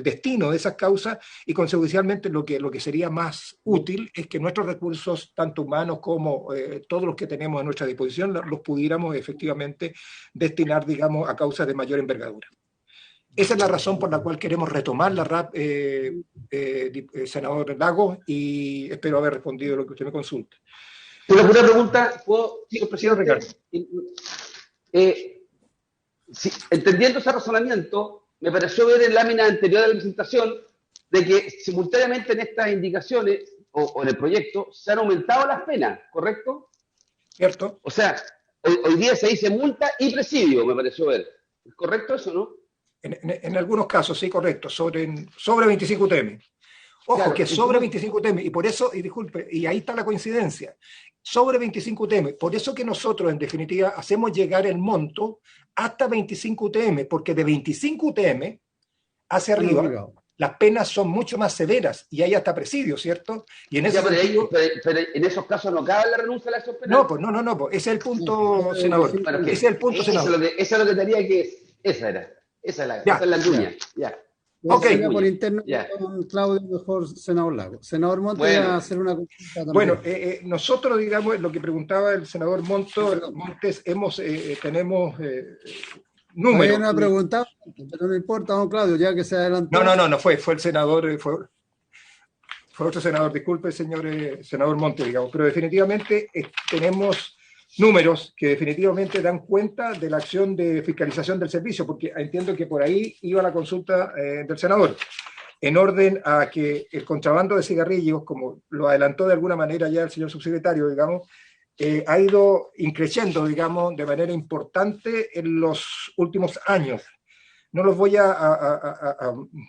destino de esas causas, y consecuencialmente lo que sería más útil es que nuestros recursos, tanto humanos como todos los que tenemos a nuestra disposición, los pudiéramos efectivamente destinar, digamos, a causas de mayor envergadura. Esa es la razón por la cual queremos retomar la RAP, senador Lagos, y espero haber respondido lo que usted me consulta. Una pregunta, ¿puedo, señor presidente? Ricardo. Entendiendo ese razonamiento, me pareció ver en lámina anterior de la presentación de que simultáneamente en estas indicaciones o en el proyecto se han aumentado las penas, ¿correcto? Cierto. O sea, hoy día se dice multa y presidio, me pareció ver. ¿Es correcto eso, no? En algunos casos, sí, correcto, sobre 25 UTM. Ojo, claro, que sobre 25 UTM, y por eso, y disculpe, y ahí está la coincidencia, sobre 25 UTM, por eso que nosotros en definitiva hacemos llegar el monto hasta 25 UTM, porque de 25 UTM hacia arriba las penas son mucho más severas, y hay hasta presidio, ¿cierto? Y en ese sentido, pero en esos casos no cabe la renuncia a la acción penal. No, ese es el punto, senador. Ese es el punto, senador. Eso es lo que tenía que... Esa es la línea. Ya. Ok. Por interno con Claudio, mejor senador Lago. Senador Monte, bueno, va a hacer una consulta también. Bueno, nosotros, digamos, lo que preguntaba el senador Montes, tenemos números. Hay una pregunta, pero no importa, don Claudio, ya que se adelantó. No fue el senador, fue otro senador, disculpe, senador Montes, digamos, pero definitivamente tenemos números que definitivamente dan cuenta de la acción de fiscalización del servicio, porque entiendo que por ahí iba la consulta del senador, en orden a que el contrabando de cigarrillos, como lo adelantó de alguna manera ya el señor subsecretario, digamos, ha ido increciendo, digamos, de manera importante en los últimos años. No los voy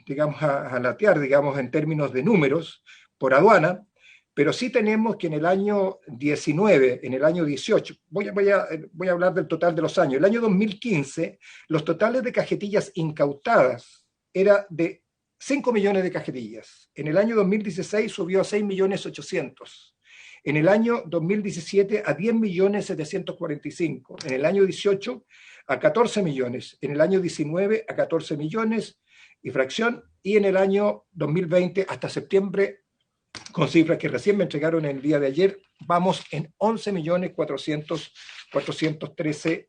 digamos, a latear, digamos, en términos de números por aduana, pero sí tenemos que en el año 19, en el año 18, voy a hablar del total de los años. El año 2015, los totales de cajetillas incautadas era de 5 millones de cajetillas. En el año 2016 subió a 6.800.000. En el año 2017 a 10.745.000. En el año 18 a 14 millones. En el año 19 a 14 millones y fracción. Y en el año 2020 hasta septiembre, con cifras que recién me entregaron el día de ayer, vamos en 11.413.000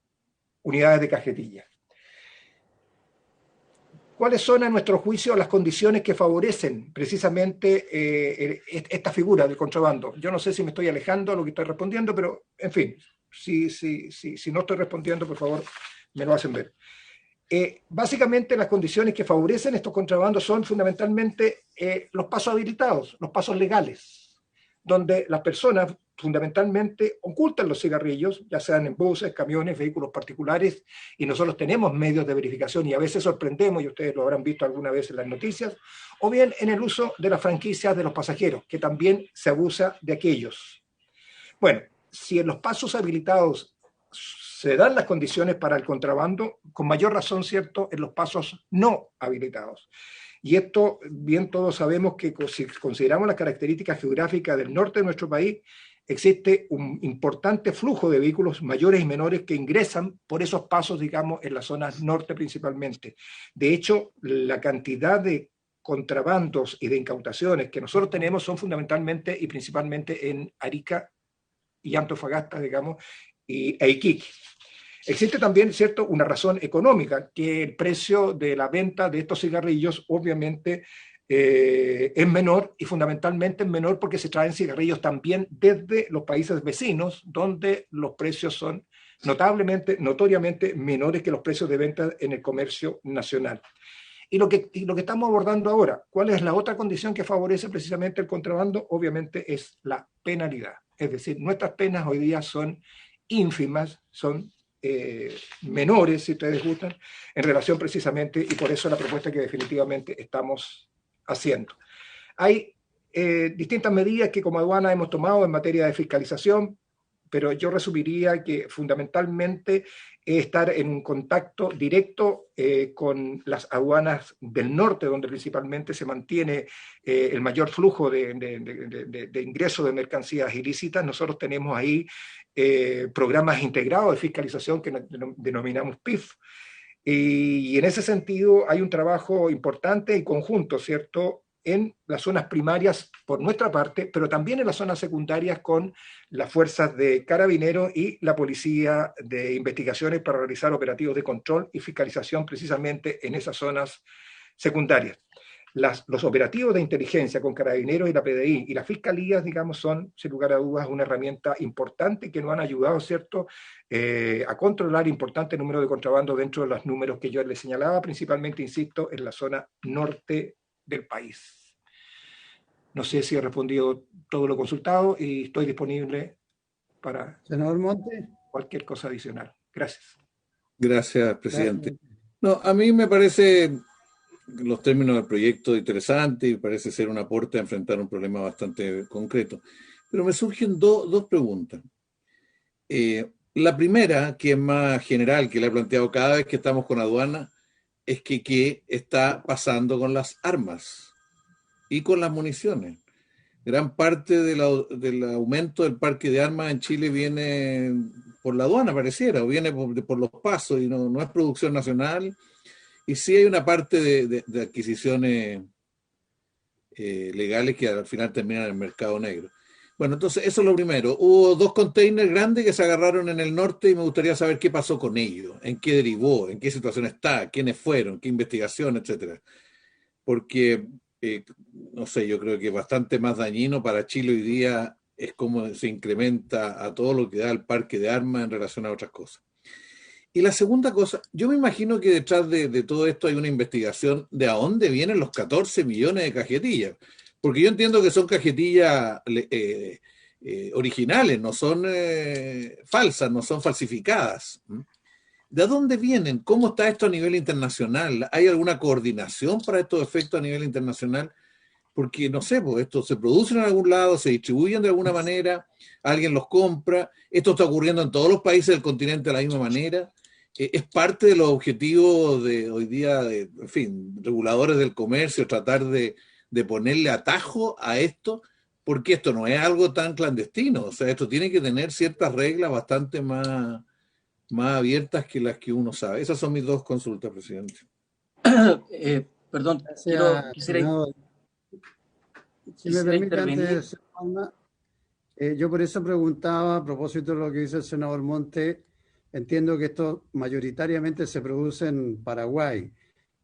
unidades de cajetilla. ¿Cuáles son, a nuestro juicio, las condiciones que favorecen precisamente esta figura del contrabando? Yo no sé si me estoy alejando a lo que estoy respondiendo, pero, en fin, si no estoy respondiendo, por favor, me lo hacen ver. Básicamente las condiciones que favorecen estos contrabandos son fundamentalmente los pasos habilitados, los pasos legales, donde las personas fundamentalmente ocultan los cigarrillos, ya sean en buses, camiones, vehículos particulares, y nosotros tenemos medios de verificación y a veces sorprendemos, y ustedes lo habrán visto alguna vez en las noticias, o bien en el uso de las franquicias de los pasajeros, que también se abusa de aquellos. Bueno, si en los pasos habilitados se dan las condiciones para el contrabando, con mayor razón, ¿cierto?, en los pasos no habilitados. Y esto, bien todos sabemos que si consideramos las características geográficas del norte de nuestro país, existe un importante flujo de vehículos mayores y menores que ingresan por esos pasos, digamos, en las zonas norte principalmente. De hecho, la cantidad de contrabandos y de incautaciones que nosotros tenemos son fundamentalmente y principalmente en Arica y Antofagasta, digamos, e Iquique. Existe también, ¿cierto?, una razón económica, que el precio de la venta de estos cigarrillos obviamente es menor, y fundamentalmente es menor porque se traen cigarrillos también desde los países vecinos, donde los precios son notoriamente menores que los precios de venta en el comercio nacional. Y lo que estamos abordando ahora, ¿cuál es la otra condición que favorece precisamente el contrabando? Obviamente es la penalidad. Es decir, nuestras penas hoy día son ínfimas, son menores, si ustedes gustan, en relación precisamente, y por eso la propuesta que definitivamente estamos haciendo. Hay distintas medidas que como aduana hemos tomado en materia de fiscalización, pero yo resumiría que fundamentalmente es estar en un contacto directo con las aduanas del norte, donde principalmente se mantiene el mayor flujo de ingreso de mercancías ilícitas. Nosotros tenemos ahí programas integrados de fiscalización que denominamos PIF. Y en ese sentido hay un trabajo importante y conjunto, ¿cierto?, en las zonas primarias por nuestra parte, pero también en las zonas secundarias con las fuerzas de Carabineros y la Policía de Investigaciones para realizar operativos de control y fiscalización precisamente en esas zonas secundarias. Los operativos de inteligencia con Carabineros y la PDI y las fiscalías, digamos, son, sin lugar a dudas, una herramienta importante que nos han ayudado, ¿cierto?, a controlar importante número de contrabando dentro de los números que yo les señalaba, principalmente, insisto, en la zona norte del país. No sé si he respondido todo lo consultado y estoy disponible para Senador Monte. cualquier cosa adicional. Gracias. Gracias, presidente. No, a mí me parece los términos del proyecto interesantes y parece ser un aporte a enfrentar un problema bastante concreto. Pero me surgen dos preguntas. La primera, que es más general, que la he planteado cada vez que estamos con aduana, es que qué está pasando con las armas y con las municiones. Gran parte del aumento del parque de armas en Chile viene por la aduana, pareciera, o viene por los pasos, y no es producción nacional. Y sí hay una parte de adquisiciones legales que al final terminan en el mercado negro. Bueno, entonces eso es lo primero. Hubo 2 containers grandes que se agarraron en el norte y me gustaría saber qué pasó con ellos, en qué derivó, en qué situación está, quiénes fueron, qué investigación, etcétera. Porque, no sé, yo creo que bastante más dañino para Chile hoy día es cómo se incrementa a todo lo que da el parque de armas en relación a otras cosas. Y la segunda cosa, yo me imagino que detrás de todo esto hay una investigación de a dónde vienen los 14 millones de cajetillas. Porque yo entiendo que son cajetillas originales, no son falsas, no son falsificadas. ¿De dónde vienen? ¿Cómo está esto a nivel internacional? ¿Hay alguna coordinación para estos efectos a nivel internacional? Porque, no sé, pues esto se produce en algún lado, se distribuyen de alguna manera, alguien los compra, esto está ocurriendo en todos los países del continente de la misma manera. Es parte de los objetivos de hoy día, en fin, reguladores del comercio, tratar de ponerle atajo a esto, porque esto no es algo tan clandestino, o sea, esto tiene que tener ciertas reglas bastante más abiertas que las que uno sabe. Esas son mis 2 consultas, presidente. Perdón, quisiera si me permite, antes, yo por eso preguntaba, a propósito de lo que dice el senador Monte, entiendo que esto mayoritariamente se produce en Paraguay,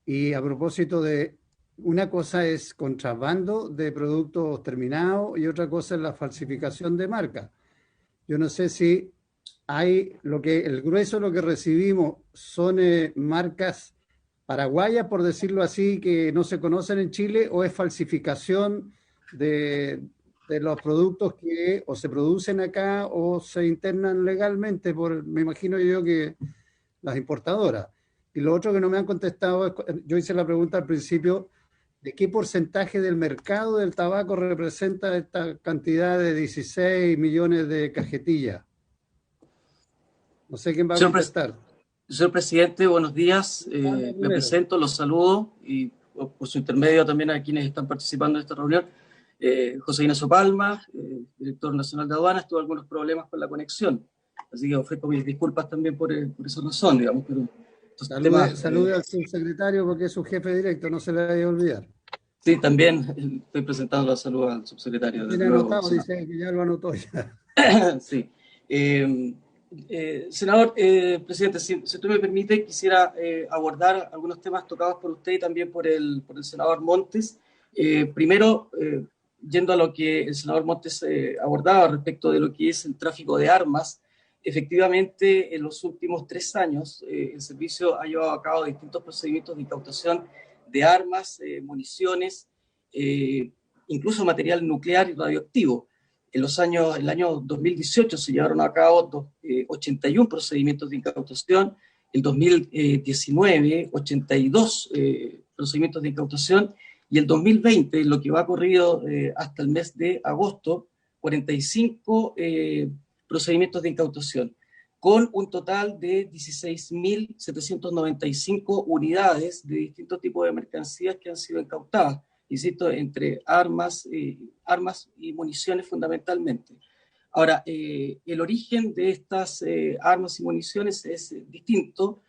y a propósito de una cosa es contrabando de productos terminados y otra cosa es la falsificación de marca. Yo no sé si hay el grueso de lo que recibimos son marcas paraguayas, por decirlo así, que no se conocen en Chile, o es falsificación de los productos que o se producen acá o se internan legalmente me imagino yo que las importadoras. Y lo otro que no me han contestado, yo hice la pregunta al principio, ¿de qué porcentaje del mercado del tabaco representa esta cantidad de 16 millones de cajetillas? No sé quién va a contestar. Señor presidente, buenos días. Me presento, los saludo y por su intermedio también a quienes están participando en esta reunión. José Ignacio Palma, director nacional de aduanas, tuvo algunos problemas con la conexión, así que ofrezco mis disculpas también por esa razón, digamos. Pero salude al subsecretario porque es su jefe directo, no se le vaya a olvidar. Sí, también estoy presentando la salud al subsecretario. Tiene anotado, dice que ya lo anotó ya. Sí. Senador, presidente, si usted me permite, quisiera abordar algunos temas tocados por usted y también por el senador Montes. Primero, yendo a lo que el senador Montes abordaba respecto de lo que es el tráfico de armas, efectivamente, en los últimos 3 años, el servicio ha llevado a cabo distintos procedimientos de incautación de armas, municiones, incluso material nuclear y radioactivo. En el año 2018 se llevaron a cabo 81 procedimientos de incautación, el 2019 82 procedimientos de incautación, y el 2020, lo que va corrido hasta el mes de agosto, 45 procedimientos de incautación, con un total de 16.795 unidades de distintos tipos de mercancías que han sido incautadas, insisto, entre armas y municiones fundamentalmente. Ahora, el origen de estas armas y municiones es distinto.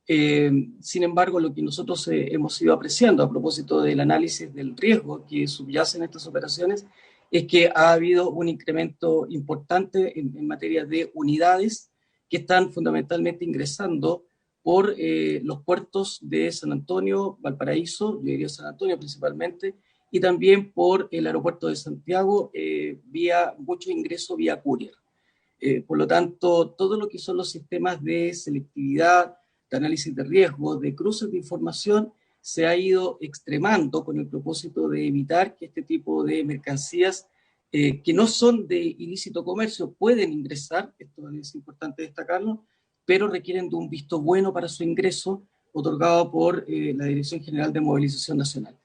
Sin embargo, lo que nosotros hemos ido apreciando a propósito del análisis del riesgo que subyace en estas operaciones es que ha habido un incremento importante en materia de unidades que están fundamentalmente ingresando por los puertos de San Antonio, Valparaíso, yo diría San Antonio principalmente, y también por el aeropuerto de Santiago, mucho ingreso vía courier. Por lo tanto, todo lo que son los sistemas de selectividad, de análisis de riesgo, de cruces de información, se ha ido extremando con el propósito de evitar que este tipo de mercancías que no son de ilícito comercio pueden ingresar, esto es importante destacarlo, pero requieren de un visto bueno para su ingreso otorgado por la Dirección General de Movilización Nacional.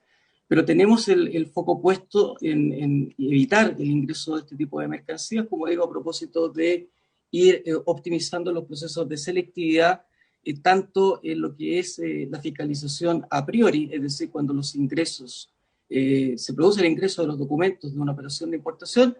Pero tenemos el foco puesto en evitar el ingreso de este tipo de mercancías, como digo, a propósito de ir optimizando los procesos de selectividad, tanto en lo que es la fiscalización a priori, es decir, cuando los ingresos, se produce el ingreso de los documentos de una operación de importación,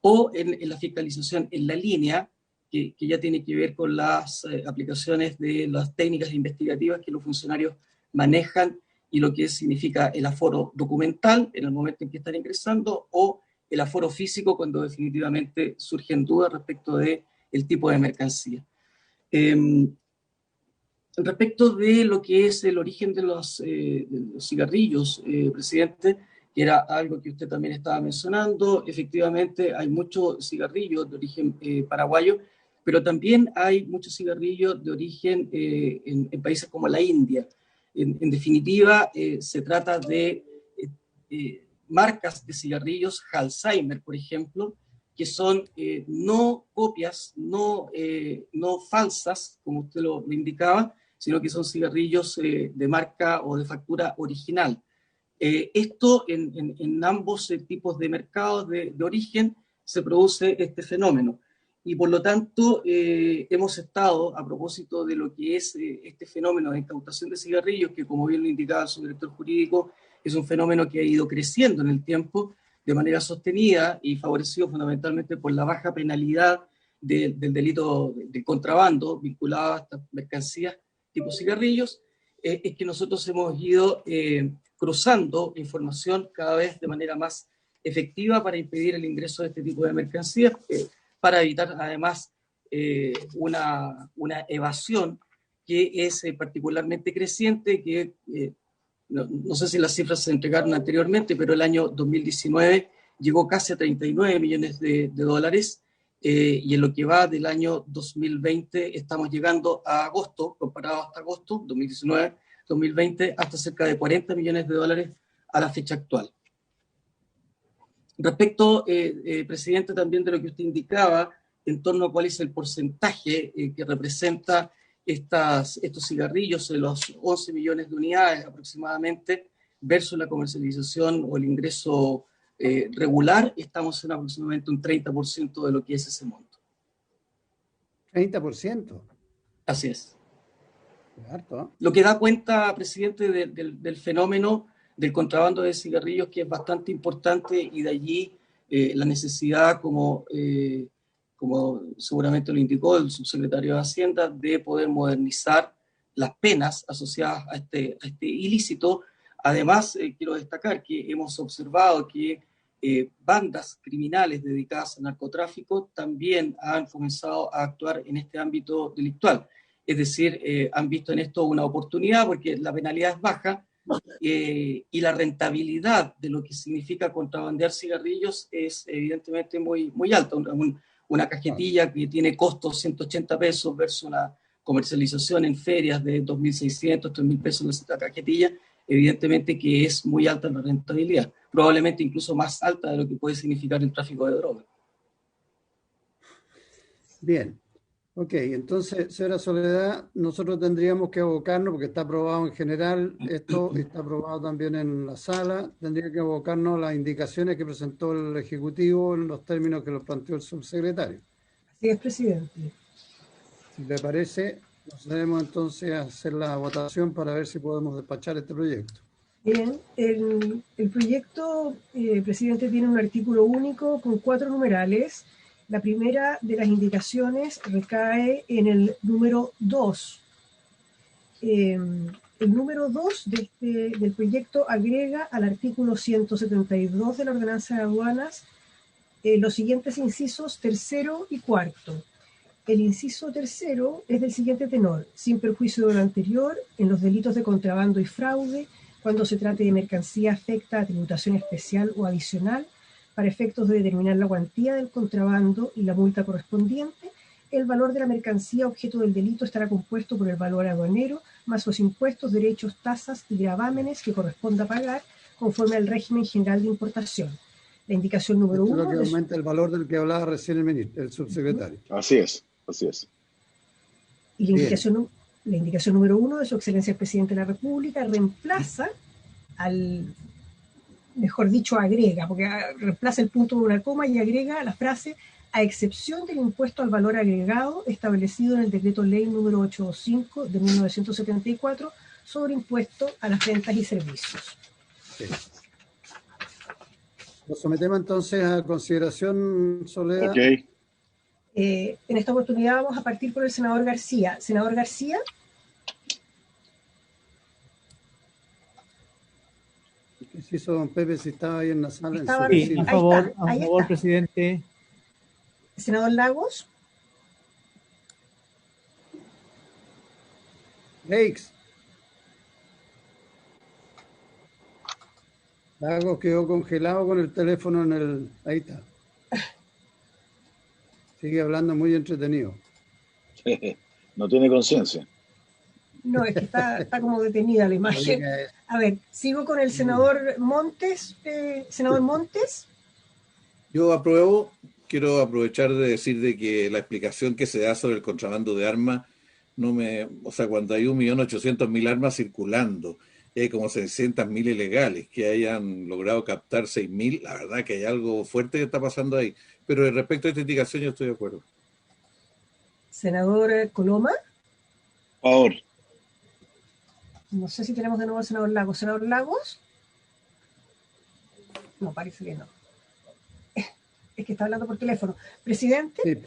o en la fiscalización en la línea, que ya tiene que ver con las aplicaciones de las técnicas investigativas que los funcionarios manejan y lo que significa el aforo documental en el momento en que están ingresando o el aforo físico cuando definitivamente surgen dudas respecto del tipo de mercancía. Respecto de lo que es el origen de los cigarrillos, presidente, que era algo que usted también estaba mencionando, efectivamente hay muchos cigarrillos de origen paraguayo, pero también hay muchos cigarrillos de origen en países como la India. En definitiva, se trata de marcas de cigarrillos Alzheimer, por ejemplo, que son no copias, no falsas, como usted lo indicaba, sino que son cigarrillos de marca o de factura original. Esto en ambos tipos de mercados de origen se produce este fenómeno. Y por lo tanto, hemos estado, a propósito de lo que es este fenómeno de incautación de cigarrillos, que como bien lo indicaba su director jurídico, es un fenómeno que ha ido creciendo en el tiempo de manera sostenida y favorecido fundamentalmente por la baja penalidad del delito de contrabando vinculado a estas mercancías tipo cigarrillos, es que nosotros hemos ido cruzando información cada vez de manera más efectiva para impedir el ingreso de este tipo de mercancías, para evitar además una evasión que es particularmente creciente, que no sé si las cifras se entregaron anteriormente, pero el año 2019 llegó casi a 39 millones de dólares, y en lo que va del año 2020 estamos llegando a agosto, comparado hasta agosto, 2019, 2020, hasta cerca de 40 millones de dólares a la fecha actual. Respecto, presidente, también de lo que usted indicaba, en torno a cuál es el porcentaje que representa estos cigarrillos, de los 11 millones de unidades aproximadamente, versus la comercialización o el ingreso regular, estamos en aproximadamente un 30% de lo que es ese monto. ¿30%? Así es. Harto, ¿eh? Lo que da cuenta, presidente, del fenómeno del contrabando de cigarrillos, que es bastante importante, y de allí la necesidad, como seguramente lo indicó el subsecretario de Hacienda, de poder modernizar las penas asociadas a este ilícito, Además, quiero destacar que hemos observado que bandas criminales dedicadas al narcotráfico también han comenzado a actuar en este ámbito delictual. Es decir, han visto en esto una oportunidad porque la penalidad es baja y la rentabilidad de lo que significa contrabandear cigarrillos es evidentemente muy, muy alta. Una cajetilla que tiene costos 180 pesos versus una comercialización en ferias de 2.600, 3.000 pesos la cajetilla, evidentemente que es muy alta la rentabilidad, probablemente incluso más alta de lo que puede significar el tráfico de drogas. Bien, ok, entonces, señora Soledad, nosotros tendríamos que abocarnos, porque está aprobado en general, esto está aprobado también en la sala, tendría que abocarnos a las indicaciones que presentó el Ejecutivo en los términos que lo planteó el subsecretario. Así es, presidente. Si le parece, procedemos entonces a hacer la votación para ver si podemos despachar este proyecto. Bien, el proyecto, presidente, tiene un artículo único con 4 numerales. La primera de las indicaciones recae en el número 2. El número 2 del proyecto agrega al artículo 172 de la Ordenanza de Aduanas los siguientes incisos tercero y cuarto. El inciso tercero es del siguiente tenor: sin perjuicio de lo anterior, en los delitos de contrabando y fraude, cuando se trate de mercancía afecta a tributación especial o adicional, para efectos de determinar la cuantía del contrabando y la multa correspondiente, el valor de la mercancía objeto del delito estará compuesto por el valor aduanero, más los impuestos, derechos, tasas y gravámenes que corresponda pagar conforme al régimen general de importación. La indicación número 1... Esto es lo que aumenta el valor del que hablaba recién el ministro, el subsecretario. Así es, así es. Y la indicación número 1 de su excelencia el presidente de la República reemplaza mejor dicho, agrega, porque reemplaza el punto de una coma y agrega la frase: a excepción del impuesto al valor agregado establecido en el decreto ley número 825 de 1974 sobre impuesto a las rentas y servicios. Sí. Lo sometemos entonces a consideración, Soledad. Ok. En esta oportunidad vamos a partir por el senador García. Senador García. ¿Qué se hizo don Pepe si estaba ahí en la sala? Sí, a favor, presidente. Senador Lagos. Lagos quedó congelado con el teléfono en el... Ahí está. Sigue hablando muy entretenido. No tiene conciencia. No, es que está como detenida la imagen. A ver, sigo con el senador Montes. Senador Montes. Yo apruebo. Quiero aprovechar de decir de que la explicación que se da sobre el contrabando de armas, o sea, cuando hay 1.800.000 armas circulando, y hay como 600.000 ilegales que hayan logrado captar 6.000, la verdad que hay algo fuerte que está pasando ahí. Pero respecto a esta indicación yo estoy de acuerdo. Senador Coloma. Por favor. No sé si tenemos de nuevo al senador Lagos. ¿Senador Lagos? No, parece que no. Es que está hablando por teléfono. ¿Presidente? Sí.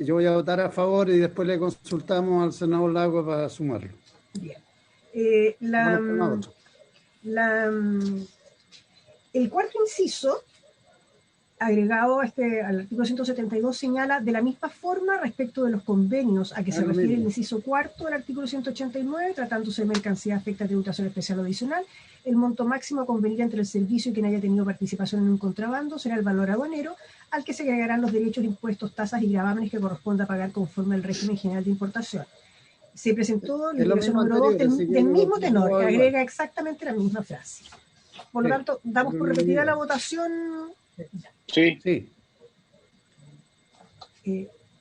Yo voy a votar a favor y después le consultamos al senador Lagos para sumarlo. Bien. El cuarto inciso, agregado al artículo 172, señala de la misma forma respecto de los convenios a que se refiere el inciso cuarto del artículo 189, tratándose de mercancía afecta a tributación especial o adicional, el monto máximo a convenir entre el servicio y quien haya tenido participación en un contrabando será el valor aduanero, al que se agregarán los derechos, impuestos, tasas y gravámenes que corresponda pagar conforme al régimen general de importación. Se presentó la indicación número 2 del mismo tenor, que agrega exactamente la misma frase. Por lo tanto, damos por repetida la votación. Sí.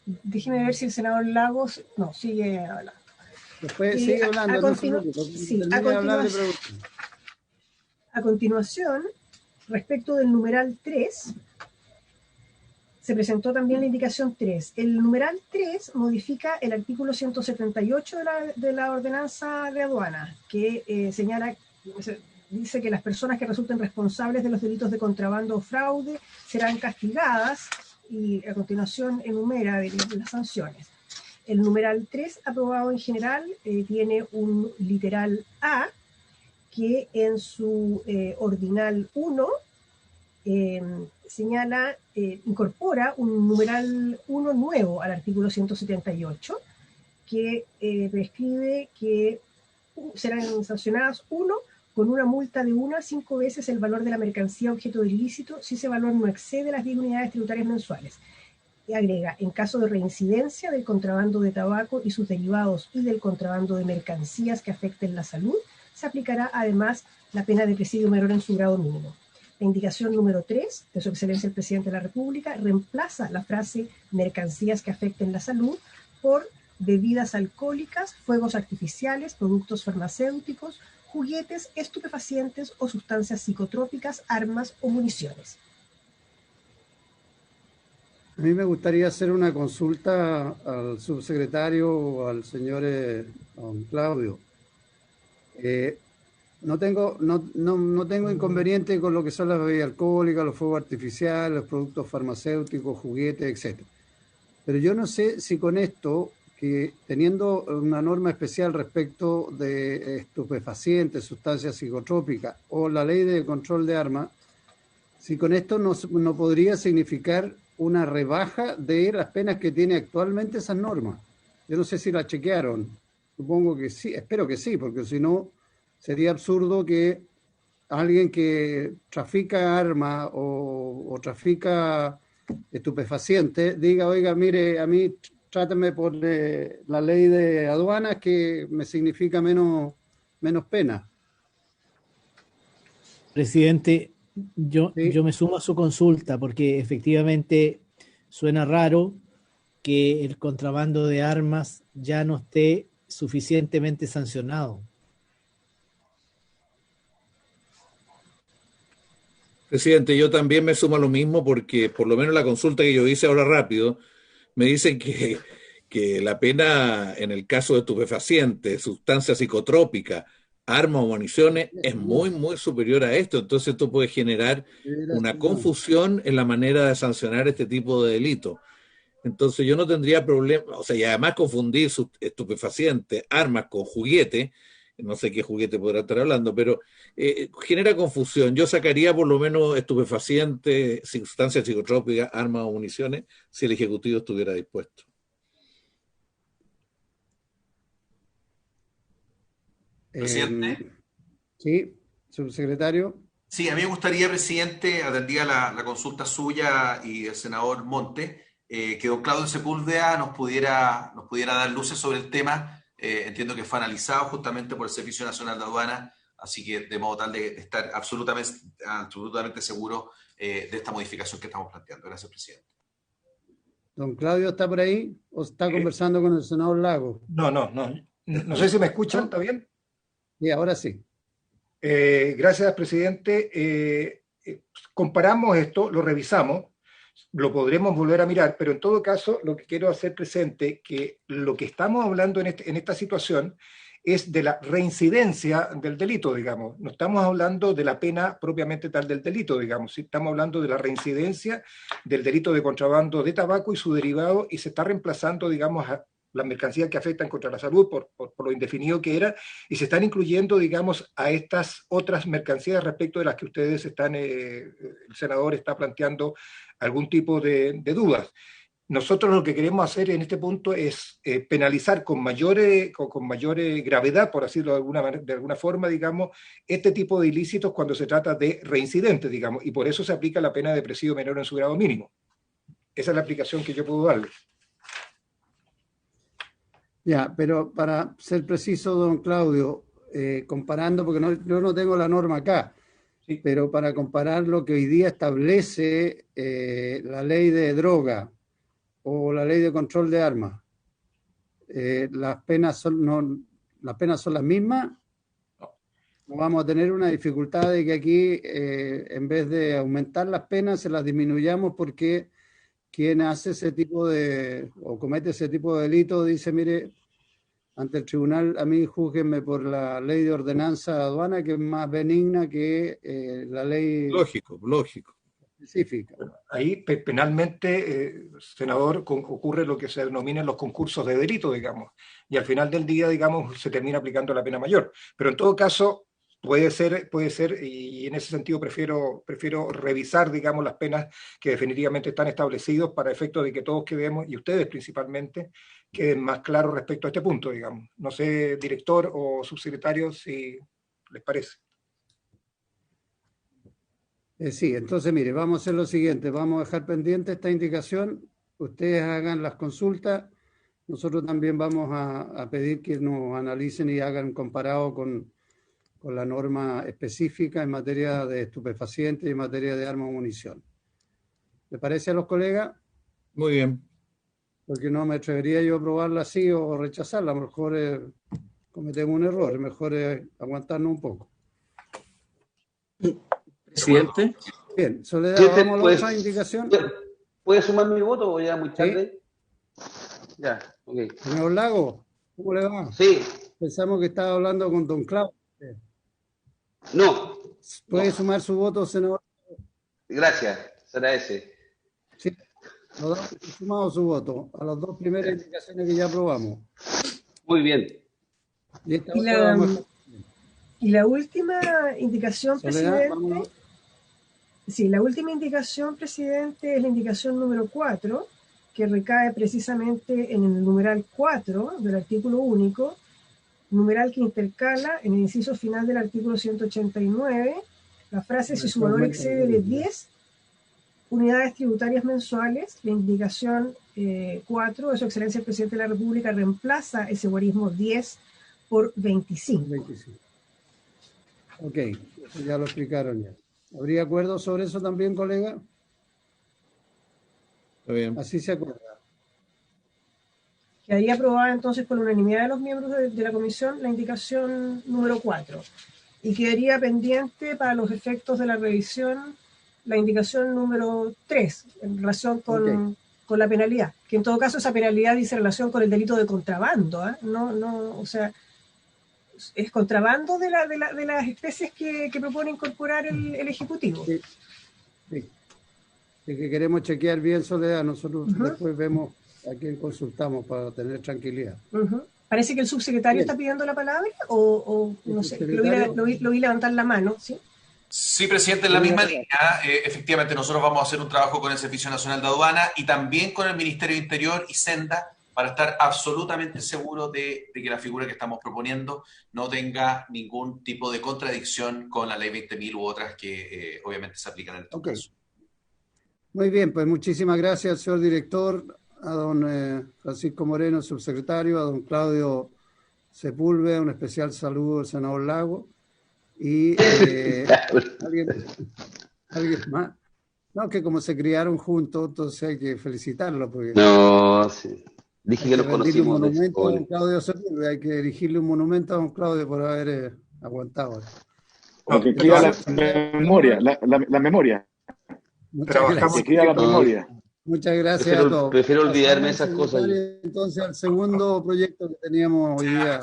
Déjeme ver si el senador Lagos... No, sigue hablando. Después sigue hablando. A continuación, respecto del numeral 3, se presentó también la indicación 3. El numeral 3 modifica el artículo 178 de la Ordenanza de Aduanas, que dice que las personas que resulten responsables de los delitos de contrabando o fraude serán castigadas, y a continuación enumera las sanciones. El numeral 3, aprobado en general, tiene un literal A, que en su ordinal 1 señala, incorpora un numeral 1 nuevo al artículo 178, que prescribe que serán sancionadas, 1, con una multa de 1 a 5 veces el valor de la mercancía objeto del ilícito, si ese valor no excede las 10 unidades tributarias mensuales. Y agrega, en caso de reincidencia del contrabando de tabaco y sus derivados y del contrabando de mercancías que afecten la salud, se aplicará además la pena de presidio menor en su grado mínimo. La indicación número 3 de Su Excelencia el Presidente de la República reemplaza la frase mercancías que afecten la salud por bebidas alcohólicas, fuegos artificiales, productos farmacéuticos, juguetes, estupefacientes o sustancias psicotrópicas, armas o municiones. A mí me gustaría hacer una consulta al subsecretario o al señor don Claudio. No tengo inconveniente con lo que son las bebidas alcohólicas, los fuegos artificiales, los productos farmacéuticos, juguetes, etc. Pero yo no sé si con esto, que teniendo una norma especial respecto de estupefacientes, sustancias psicotrópicas o la ley de control de armas, si con esto no podría significar una rebaja de las penas que tiene actualmente esas normas. Yo no sé si la chequearon. Supongo que sí, espero que sí, porque si no sería absurdo que alguien que trafica armas o trafica estupefacientes diga, oiga, mire, a mí tráteme por la ley de aduanas que me significa menos pena. Presidente, yo me sumo a su consulta porque efectivamente suena raro que el contrabando de armas ya no esté suficientemente sancionado. Presidente, yo también me sumo a lo mismo porque por lo menos la consulta que yo hice ahora rápido me dicen que la pena en el caso de estupefacientes, sustancias psicotrópicas, armas o municiones es muy, muy superior a esto. Entonces esto puede generar una confusión en la manera de sancionar este tipo de delitos. Entonces yo no tendría problema, o sea, y además confundir estupefacientes, armas con juguete, no sé qué juguete podrá estar hablando, pero genera confusión. Yo sacaría por lo menos estupefacientes, sustancias psicotrópicas, armas o municiones, si el Ejecutivo estuviera dispuesto. ¿Presidente? Sí, subsecretario. Sí, a mí me gustaría, presidente, atendía la consulta suya y del senador Monte, que don Claudio Sepúlveda nos pudiera dar luces sobre el tema. Entiendo que fue analizado justamente por el Servicio Nacional de Aduana, así que de modo tal de estar absolutamente seguro de esta modificación que estamos planteando. Gracias, presidente. ¿Don Claudio está por ahí o está conversando con el senador Lago? No sé si me escuchan, ¿está bien? Sí, ahora sí. Gracias, presidente. Comparamos esto, lo revisamos, lo podremos volver a mirar, pero en todo caso lo que quiero hacer presente que lo que estamos hablando en esta situación es de la reincidencia del delito, digamos. No estamos hablando de la pena propiamente tal del delito, digamos. Sí, estamos hablando de la reincidencia del delito de contrabando de tabaco y su derivado, y se está reemplazando, digamos, a las mercancías que afectan contra la salud por lo indefinido que era, y se están incluyendo, digamos, a estas otras mercancías respecto de las que ustedes están, el senador está planteando algún tipo de dudas. Nosotros lo que queremos hacer en este punto es penalizar con mayor gravedad, por decirlo de alguna forma, digamos, este tipo de ilícitos cuando se trata de reincidentes, digamos, y por eso se aplica la pena de presidio menor en su grado mínimo. Esa es la aplicación que yo puedo darle. Ya, pero para ser preciso, don Claudio, comparando, porque yo no tengo la norma acá, sí, pero para comparar lo que hoy día establece la ley de droga o la ley de control de armas, ¿las penas son las mismas? ¿O vamos a tener una dificultad de que aquí, en vez de aumentar las penas, se las disminuyamos porque quien hace ese tipo o comete ese tipo de delito dice, mire, ante el tribunal a mí júzguenme por la ley de ordenanza de aduana, que es más benigna que la ley... Lógico. Específica. Bueno, ahí penalmente, senador, ocurre lo que se denominan los concursos de delito, digamos, y al final del día, digamos, se termina aplicando la pena mayor. Pero en todo caso, puede ser, y en ese sentido prefiero revisar, digamos, las penas que definitivamente están establecidos para efecto de que todos quedemos, y ustedes principalmente, queden más claros respecto a este punto, digamos. No sé, director o subsecretario, si les parece. Sí, entonces mire, vamos a hacer lo siguiente, vamos a dejar pendiente esta indicación, ustedes hagan las consultas, nosotros también vamos a pedir que nos analicen y hagan un comparado con la norma específica en materia de estupefacientes y en materia de armas o munición. ¿Le parece a los colegas? Muy bien. Porque no me atrevería yo a aprobarla así o rechazarla, a lo mejor cometemos un error, mejor aguantarnos un poco. Presidente. Bien, Soledad, Presidente, vamos a la otra indicación. ¿Puede sumar mi voto o ya muy tarde? ¿Sí? Ya, ok. Señor Lago, ¿cómo le va? Sí. Pensamos que estaba hablando con don Claudio. No. ¿Puede sumar su voto, senador? Gracias, será ese. Sí, los dos han sumado su voto a las dos primeras indicaciones que ya aprobamos. Muy bien. Y la última indicación, Soledad, presidente. vámonos. Sí, la última indicación, presidente, es la indicación número 4, que recae precisamente en el numeral 4 del artículo único, numeral que intercala en el inciso final del artículo 189, la frase si su valor excede de 10 unidades tributarias mensuales. La indicación 4 de su excelencia el presidente de la República reemplaza ese guarismo 10 por 25. 25. Ok, ya lo explicaron ya. ¿Habría acuerdo sobre eso también, colega? Está bien. Así se acuerda. Quedaría aprobada entonces por unanimidad de los miembros de la comisión la indicación número 4. Y quedaría pendiente para los efectos de la revisión la indicación número 3 en relación con la penalidad. Que en todo caso esa penalidad dice relación con el delito de contrabando. No, o sea, es contrabando de las especies que propone incorporar el Ejecutivo. Sí. Sí. Es que queremos chequear bien, Soledad. Nosotros después vemos a quién consultamos para tener tranquilidad. Parece que el subsecretario está pidiendo la palabra o no sé, lo vi levantar la mano, ¿sí? Sí, presidente, en la misma línea, efectivamente nosotros vamos a hacer un trabajo con el Servicio Nacional de Aduana y también con el Ministerio de Interior y Senda para estar absolutamente seguros de que la figura que estamos proponiendo no tenga ningún tipo de contradicción con la Ley 20.000 u otras que obviamente se aplican en estos casos. Muy bien, pues muchísimas gracias, señor director, a don Francisco Moreno, subsecretario, a don Claudio Sepúlveda, un especial saludo al senador Lago. Y ¿alguien más? No, que como se criaron juntos, entonces hay que felicitarlo. Porque no, sí. Dije que nos conocimos. Un monumento a don Claudio Sepúlveda, hay que dirigirle un monumento a don Claudio por haber aguantado. Porque escriba la memoria, la memoria. Muchas gracias. Muchas gracias a todos. Prefiero olvidarme esas cosas. Entonces, al segundo proyecto que teníamos hoy día.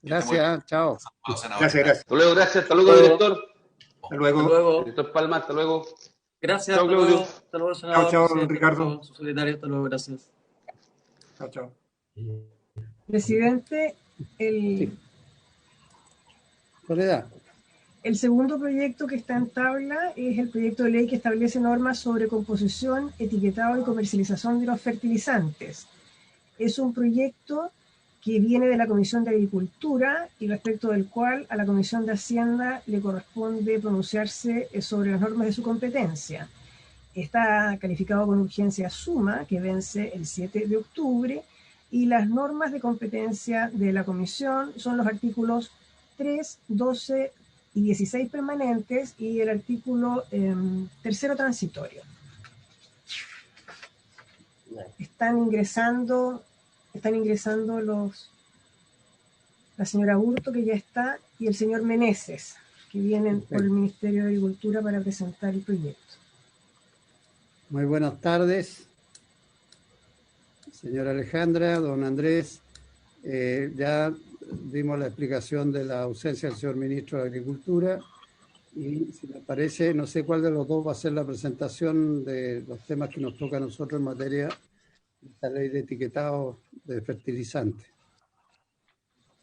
Gracias, chao. Gracias. Hasta luego, gracias. Hasta luego, director. Hasta luego. Director Palma, hasta luego. Gracias, chao, Claudio. Hasta luego, senador. Chao, Ricardo. Subsecretario, hasta luego, gracias. Chao. Presidente, Soledad. El segundo proyecto que está en tabla es el proyecto de ley que establece normas sobre composición, etiquetado y comercialización de los fertilizantes. Es un proyecto que viene de la Comisión de Agricultura y respecto del cual a la Comisión de Hacienda le corresponde pronunciarse sobre las normas de su competencia. Está calificado con urgencia suma, que vence el 7 de octubre, y las normas de competencia de la Comisión son los artículos 3, 12 y 16 permanentes y el artículo tercero transitorio. Están ingresando la señora Hurto, que ya está, y el señor Meneses, que vienen por el Ministerio de Agricultura para presentar el proyecto. Muy buenas tardes, señora Alejandra, don Andrés. Ya dimos la explicación de la ausencia del señor ministro de Agricultura y, si me parece, no sé cuál de los dos va a ser la presentación de los temas que nos toca a nosotros en materia de esta ley de etiquetado de fertilizantes.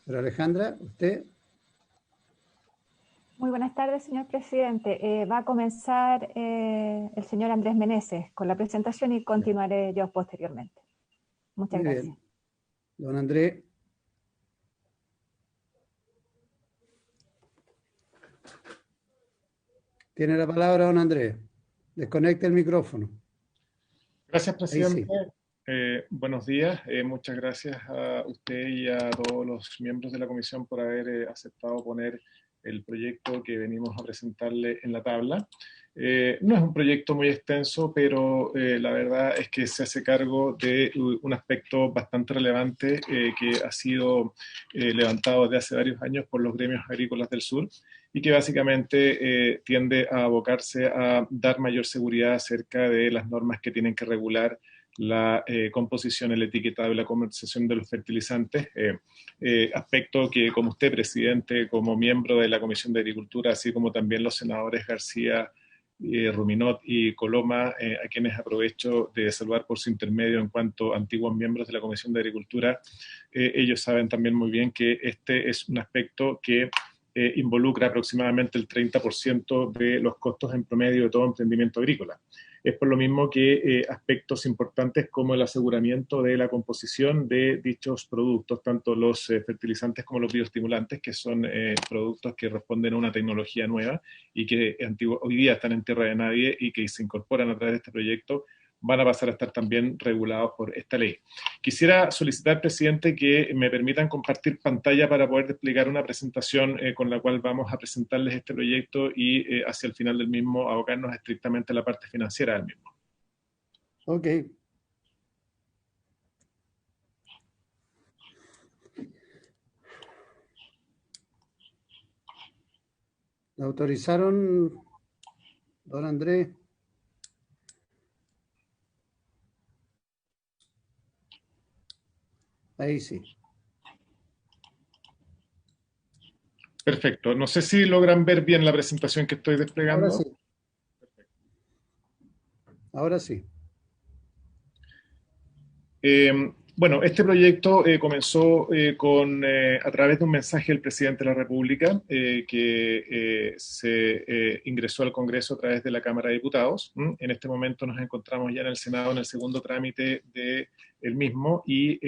Pero Alejandra, usted. buenas tardes, señor presidente. Va a comenzar el señor Andrés Meneses con la presentación y continuaré yo posteriormente. Muchas Muy gracias. bien. Don Andrés. Tiene la palabra don Andrés. Desconecte el micrófono. Gracias, presidente. Sí. Buenos días. Muchas gracias a usted y a todos los miembros de la comisión por haber aceptado poner el proyecto que venimos a presentarle en la tabla. No es un proyecto muy extenso, pero la verdad es que se hace cargo de un aspecto bastante relevante que ha sido levantado desde hace varios años por los gremios agrícolas del sur y que básicamente tiende a abocarse a dar mayor seguridad acerca de las normas que tienen que regular la composición, el etiquetado y la comercialización de los fertilizantes, aspecto que como usted, presidente, como miembro de la Comisión de Agricultura, así como también los senadores García, Ruminot y Coloma, a quienes aprovecho de saludar por su intermedio en cuanto a antiguos miembros de la Comisión de Agricultura, ellos saben también muy bien que este es un aspecto que involucra aproximadamente el 30% de los costos en promedio de todo emprendimiento agrícola. Es por lo mismo que aspectos importantes como el aseguramiento de la composición de dichos productos, tanto los fertilizantes como los bioestimulantes, que son productos que responden a una tecnología nueva y que hoy día están en tierra de nadie y que se incorporan a través de este proyecto, van a pasar a estar también regulados por esta ley. Quisiera solicitar, presidente, que me permitan compartir pantalla para poder explicar una presentación con la cual vamos a presentarles este proyecto y hacia el final del mismo abocarnos estrictamente a la parte financiera del mismo. Ok. ¿La autorizaron, don Andrés? Ahí sí. Perfecto. No sé si logran ver bien la presentación que estoy desplegando. Ahora sí. Ahora sí. Bueno, este proyecto comenzó a través de un mensaje del presidente de la República que se ingresó al Congreso a través de la Cámara de Diputados. En este momento nos encontramos ya en el Senado en el segundo trámite del mismo y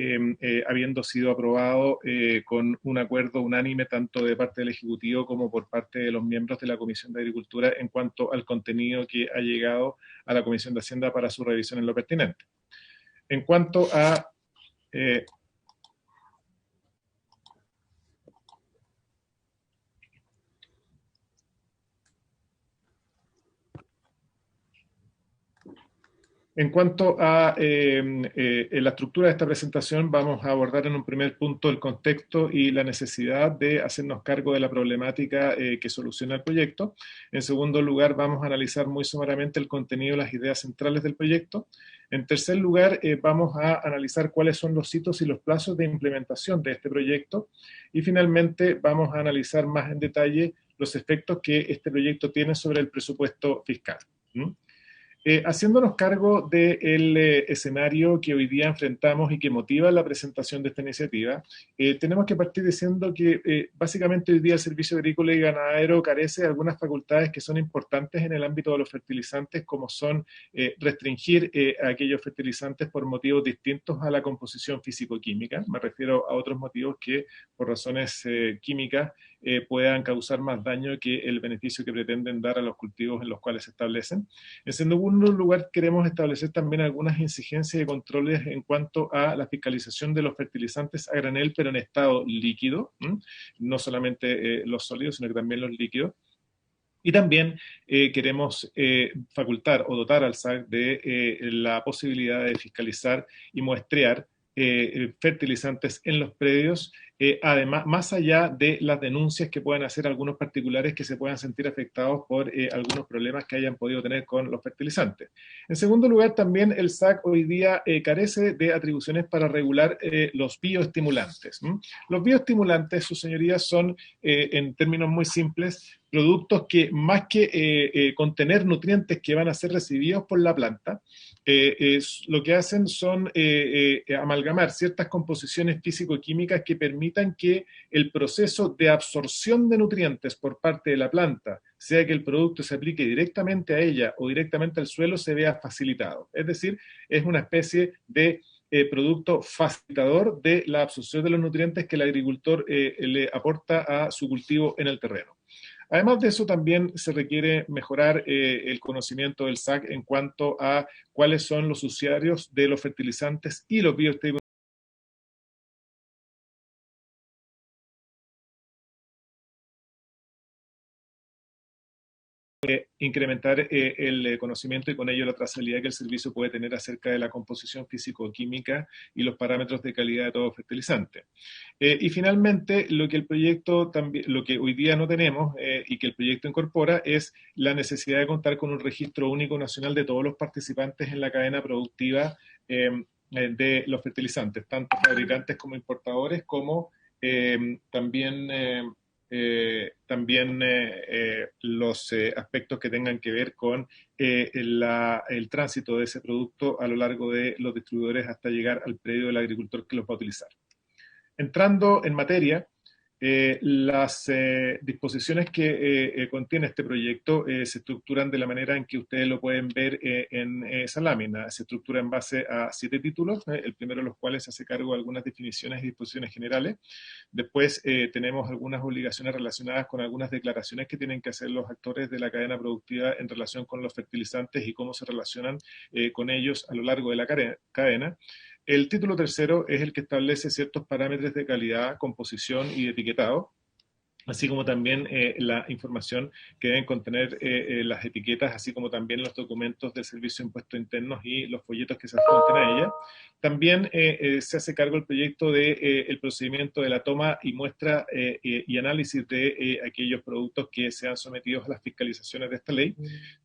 habiendo sido aprobado con un acuerdo unánime tanto de parte del Ejecutivo como por parte de los miembros de la Comisión de Agricultura en cuanto al contenido que ha llegado a la Comisión de Hacienda para su revisión en lo pertinente. En cuanto a la estructura de esta presentación, vamos a abordar en un primer punto el contexto y la necesidad de hacernos cargo de la problemática que soluciona el proyecto. En segundo lugar, vamos a analizar muy sumariamente el contenido y las ideas centrales del proyecto. En tercer lugar, vamos a analizar cuáles son los hitos y los plazos de implementación de este proyecto. Y finalmente, vamos a analizar más en detalle los efectos que este proyecto tiene sobre el presupuesto fiscal. Haciéndonos cargo del escenario que hoy día enfrentamos y que motiva la presentación de esta iniciativa, tenemos que partir diciendo que básicamente hoy día el Servicio Agrícola y Ganadero carece de algunas facultades que son importantes en el ámbito de los fertilizantes, como son restringir aquellos fertilizantes por motivos distintos a la composición físico-química. Me refiero a otros motivos que por razones químicas puedan causar más daño que el beneficio que pretenden dar a los cultivos en los cuales se establecen. En segundo lugar, queremos establecer también algunas exigencias y controles en cuanto a la fiscalización de los fertilizantes a granel, pero en estado líquido, no solamente los sólidos, sino que también los líquidos. Y también queremos facultar o dotar al SAC de la posibilidad de fiscalizar y muestrear fertilizantes en los predios, además, más allá de las denuncias que puedan hacer algunos particulares que se puedan sentir afectados por algunos problemas que hayan podido tener con los fertilizantes. En segundo lugar, también el SAC hoy día carece de atribuciones para regular los bioestimulantes. Los bioestimulantes, sus señorías, son, en términos muy simples, productos que más que contener nutrientes que van a ser recibidos por la planta, lo que hacen son amalgamar ciertas composiciones físico-químicas que permitan que el proceso de absorción de nutrientes por parte de la planta, sea que el producto se aplique directamente a ella o directamente al suelo, se vea facilitado. Es decir, es una especie de producto facilitador de la absorción de los nutrientes que el agricultor le aporta a su cultivo en el terreno. Además de eso, también se requiere mejorar el conocimiento del SAC en cuanto a cuáles son los usuarios de los fertilizantes y los bioestímulos. Incrementar el conocimiento y con ello la trazabilidad que el servicio puede tener acerca de la composición físico-química y los parámetros de calidad de todo fertilizante. Y finalmente, lo que el proyecto también, lo que hoy día no tenemos y que el proyecto incorpora es la necesidad de contar con un registro único nacional de todos los participantes en la cadena productiva de los fertilizantes, tanto fabricantes como importadores, como también los aspectos que tengan que ver con el tránsito de ese producto a lo largo de los distribuidores hasta llegar al predio del agricultor que los va a utilizar. Entrando en materia, las disposiciones que contiene este proyecto se estructuran de la manera en que ustedes lo pueden ver en esa lámina. Se estructura en base a 7 títulos, el primero de los cuales hace cargo de algunas definiciones y disposiciones generales. Después tenemos algunas obligaciones relacionadas con algunas declaraciones que tienen que hacer los actores de la cadena productiva en relación con los fertilizantes y cómo se relacionan con ellos a lo largo de la cadena. El título tercero es el que establece ciertos parámetros de calidad, composición y etiquetado, así como también la información que deben contener las etiquetas, así como también los documentos del Servicio de Impuestos Internos y los folletos que se adjunten a ella. También se hace cargo el proyecto del procedimiento de la toma y muestra y análisis de aquellos productos que sean sometidos a las fiscalizaciones de esta ley.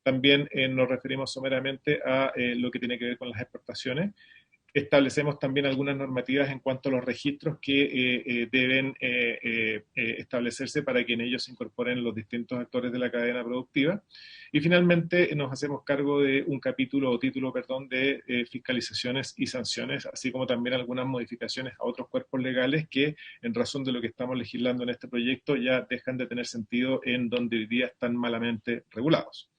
También nos referimos someramente a lo que tiene que ver con las exportaciones. Establecemos también algunas normativas en cuanto a los registros que deben establecerse para que en ellos se incorporen los distintos actores de la cadena productiva. Y finalmente nos hacemos cargo de un capítulo o título, perdón, de fiscalizaciones y sanciones, así como también algunas modificaciones a otros cuerpos legales que, en razón de lo que estamos legislando en este proyecto, ya dejan de tener sentido en donde hoy día están malamente regulados.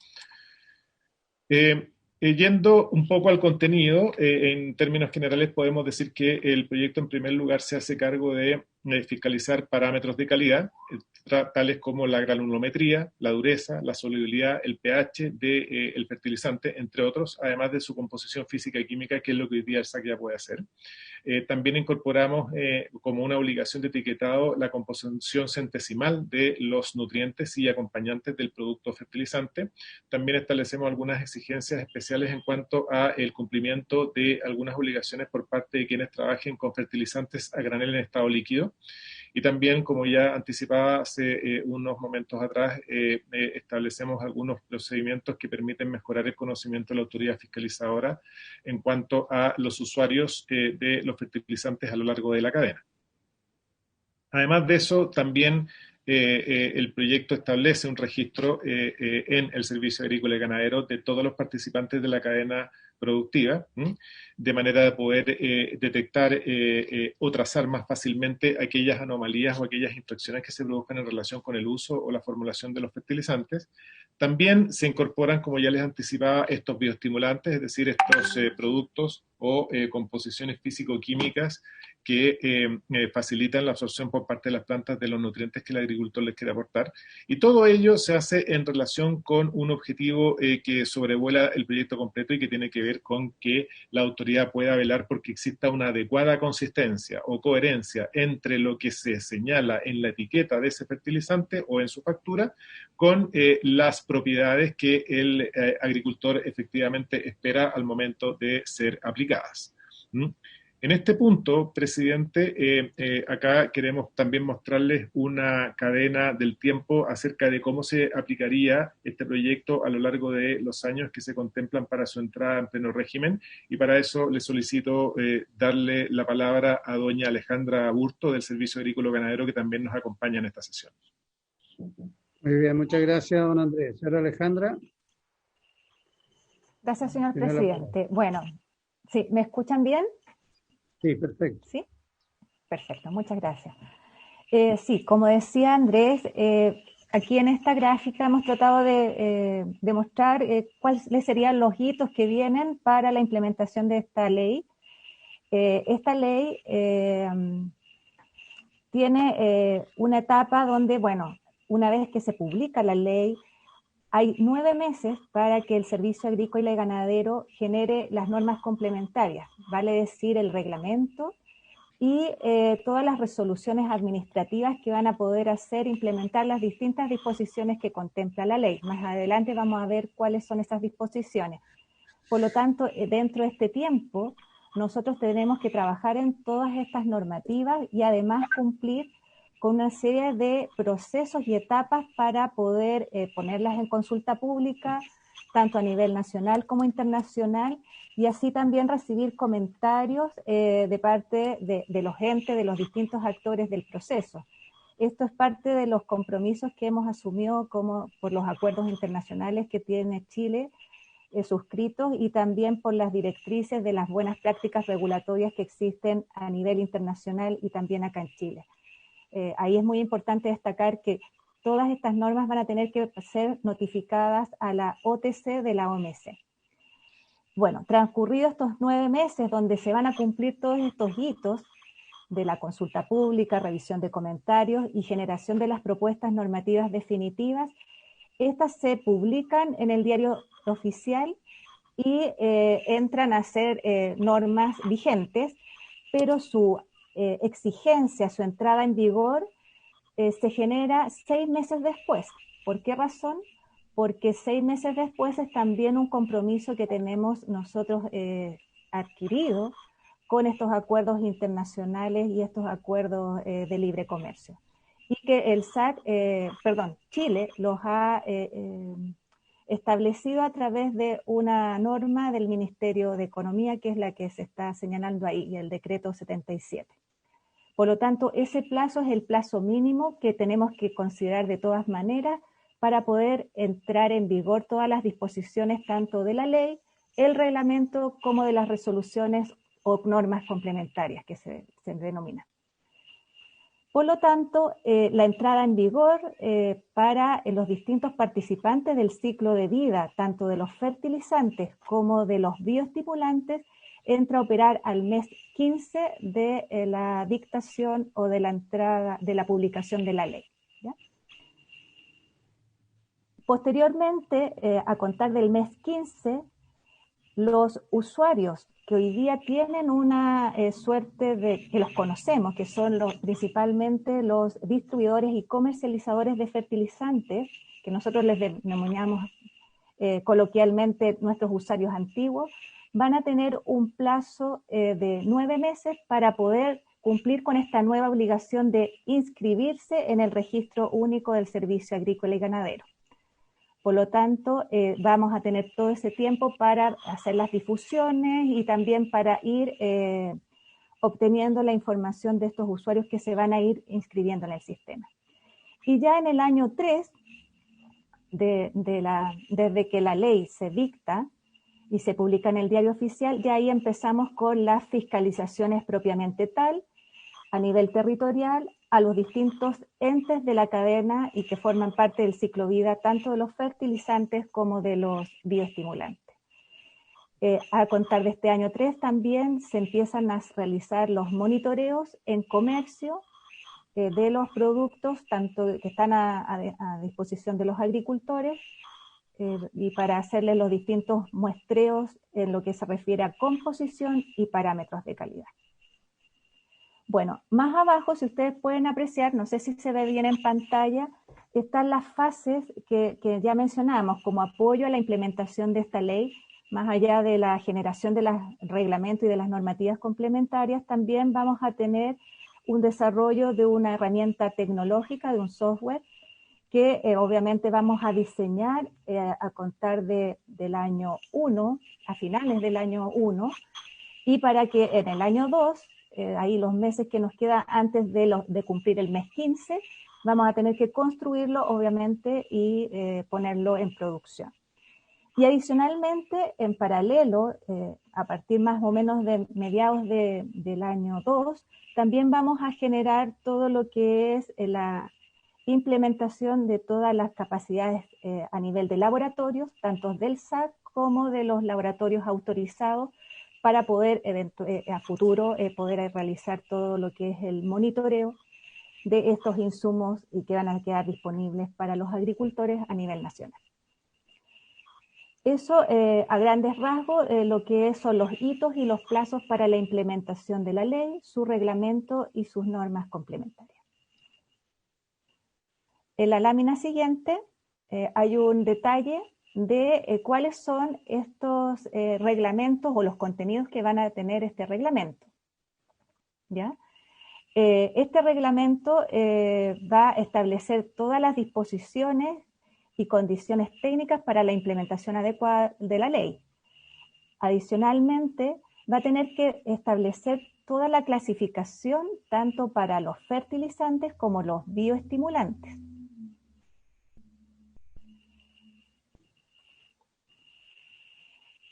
Yendo un poco al contenido, en términos generales podemos decir que el proyecto en primer lugar se hace cargo de fiscalizar parámetros de calidad, tales como la granulometría, la dureza, la solubilidad, el pH del fertilizante, entre otros, además de su composición física y química, que es lo que hoy día el SAC ya puede hacer. También incorporamos como una obligación de etiquetado la composición centesimal de los nutrientes y acompañantes del producto fertilizante. También establecemos algunas exigencias especiales en cuanto a el cumplimiento de algunas obligaciones por parte de quienes trabajen con fertilizantes a granel en estado líquido. Y también, como ya anticipaba hace unos momentos atrás, establecemos algunos procedimientos que permiten mejorar el conocimiento de la autoridad fiscalizadora en cuanto a los usuarios de los fertilizantes a lo largo de la cadena. Además de eso, también el proyecto establece un registro en el Servicio Agrícola y Ganadero de todos los participantes de la cadena productiva, de manera de poder detectar o trazar más fácilmente aquellas anomalías o aquellas infracciones que se produzcan en relación con el uso o la formulación de los fertilizantes. También se incorporan, como ya les anticipaba, estos bioestimulantes, es decir, estos productos o composiciones físico-químicas que facilitan la absorción por parte de las plantas de los nutrientes que el agricultor les quiere aportar. Y todo ello se hace en relación con un objetivo que sobrevuela el proyecto completo y que tiene que ver con que la autoridad pueda velar porque exista una adecuada consistencia o coherencia entre lo que se señala en la etiqueta de ese fertilizante o en su factura con las propiedades que el agricultor efectivamente espera al momento de ser aplicadas. En este punto, presidente, acá queremos también mostrarles una cadena del tiempo acerca de cómo se aplicaría este proyecto a lo largo de los años que se contemplan para su entrada en pleno régimen, y para eso le solicito darle la palabra a doña Alejandra Aburto del Servicio Agrícola Ganadero, que también nos acompaña en esta sesión. Muy bien, muchas gracias, don Andrés. Señora Alejandra. Gracias, señor presidente. Bueno, sí, ¿me escuchan bien? Sí, perfecto. Sí, perfecto, muchas gracias. Sí, como decía Andrés, aquí en esta gráfica hemos tratado de demostrar cuáles serían los hitos que vienen para la implementación de esta ley. Esta ley tiene una etapa donde, bueno, una vez que se publica la ley, hay 9 meses para que el Servicio Agrícola y Ganadero genere las normas complementarias, vale decir el reglamento y todas las resoluciones administrativas que van a poder hacer implementar las distintas disposiciones que contempla la ley. Más adelante vamos a ver cuáles son esas disposiciones. Por lo tanto, dentro de este tiempo, nosotros tenemos que trabajar en todas estas normativas y además cumplir con una serie de procesos y etapas para poder ponerlas en consulta pública, tanto a nivel nacional como internacional, y así también recibir comentarios de parte de los entes, de los distintos actores del proceso. Esto es parte de los compromisos que hemos asumido como por los acuerdos internacionales que tiene Chile suscritos y también por las directrices de las buenas prácticas regulatorias que existen a nivel internacional y también acá en Chile. Ahí es muy importante destacar que todas estas normas van a tener que ser notificadas a la OTC de la OMC. Bueno, transcurridos estos 9 meses donde se van a cumplir todos estos hitos de la consulta pública, revisión de comentarios y generación de las propuestas normativas definitivas, estas se publican en el diario oficial y entran a ser normas vigentes, pero su exigencia, su entrada en vigor, se genera 6 meses después. ¿Por qué razón? Porque 6 meses después es también un compromiso que tenemos nosotros adquirido con estos acuerdos internacionales y estos acuerdos de libre comercio. Y que el Chile los ha establecido a través de una norma del Ministerio de Economía, que es la que se está señalando ahí, y el decreto 77. Por lo tanto, ese plazo es el plazo mínimo que tenemos que considerar de todas maneras para poder entrar en vigor todas las disposiciones tanto de la ley, el reglamento, como de las resoluciones o normas complementarias que se denominan. Por lo tanto, la entrada en vigor para los distintos participantes del ciclo de vida, tanto de los fertilizantes como de los bioestimulantes, entra a operar al mes 15 de la dictación o de la entrada de la publicación de la ley, ¿ya? Posteriormente, a contar del mes 15, los usuarios que hoy día tienen una suerte de, que los conocemos, que son principalmente los distribuidores y comercializadores de fertilizantes, que nosotros les denominamos coloquialmente nuestros usuarios antiguos, van a tener un plazo de 9 meses para poder cumplir con esta nueva obligación de inscribirse en el Registro Único del Servicio Agrícola y Ganadero. Por lo tanto, vamos a tener todo ese tiempo para hacer las difusiones y también para ir obteniendo la información de estos usuarios que se van a ir inscribiendo en el sistema. Y ya en el año 3, desde que la ley se dicta y se publica en el diario oficial, ya ahí empezamos con las fiscalizaciones propiamente tal, a nivel territorial, a los distintos entes de la cadena y que forman parte del ciclo vida, tanto de los fertilizantes como de los bioestimulantes. A contar de este año 3 también se empiezan a realizar los monitoreos en comercio de los productos, tanto que están a disposición de los agricultores, y para hacerles los distintos muestreos en lo que se refiere a composición y parámetros de calidad. Bueno, más abajo, si ustedes pueden apreciar, no sé si se ve bien en pantalla, están las fases que ya mencionamos como apoyo a la implementación de esta ley. Más allá de la generación de los reglamentos y de las normativas complementarias, también vamos a tener un desarrollo de una herramienta tecnológica, de un software, que obviamente vamos a diseñar a contar del año 1, a finales del año 1, y para que en el año 2, ahí los meses que nos quedan antes de cumplir el mes 15, vamos a tener que construirlo, obviamente, y ponerlo en producción. Y adicionalmente, en paralelo, a partir más o menos de mediados del año 2, también vamos a generar todo lo que es la implementación de todas las capacidades a nivel de laboratorios, tanto del SAC como de los laboratorios autorizados, para poder a futuro poder realizar todo lo que es el monitoreo de estos insumos y que van a quedar disponibles para los agricultores a nivel nacional. Eso, a grandes rasgos, lo que son los hitos y los plazos para la implementación de la ley, su reglamento y sus normas complementarias. En la lámina siguiente hay un detalle de cuáles son estos reglamentos o los contenidos que van a tener este reglamento. ¿Ya? Este reglamento va a establecer todas las disposiciones y condiciones técnicas para la implementación adecuada de la ley. Adicionalmente, va a tener que establecer toda la clasificación tanto para los fertilizantes como los bioestimulantes.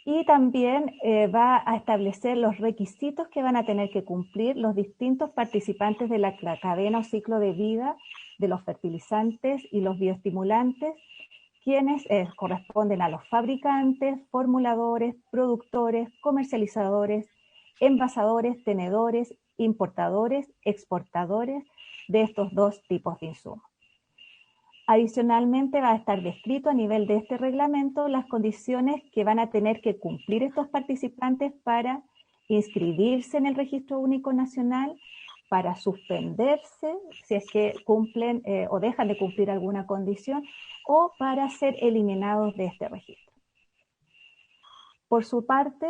Y también va a establecer los requisitos que van a tener que cumplir los distintos participantes de la cadena o ciclo de vida de los fertilizantes y los bioestimulantes, quienes corresponden a los fabricantes, formuladores, productores, comercializadores, envasadores, tenedores, importadores, exportadores de estos dos tipos de insumos. Adicionalmente va a estar descrito a nivel de este reglamento las condiciones que van a tener que cumplir estos participantes para inscribirse en el Registro Único Nacional, para suspenderse si es que cumplen o dejan de cumplir alguna condición, o para ser eliminados de este registro. Por su parte,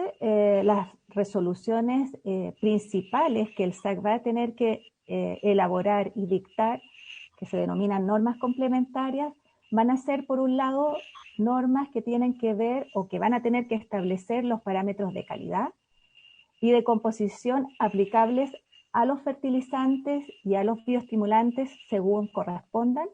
las resoluciones principales que el SAC va a tener que elaborar y dictar, que se denominan normas complementarias, van a ser, por un lado, normas que tienen que ver o que van a tener que establecer los parámetros de calidad y de composición aplicables a los fertilizantes y a los bioestimulantes según correspondan.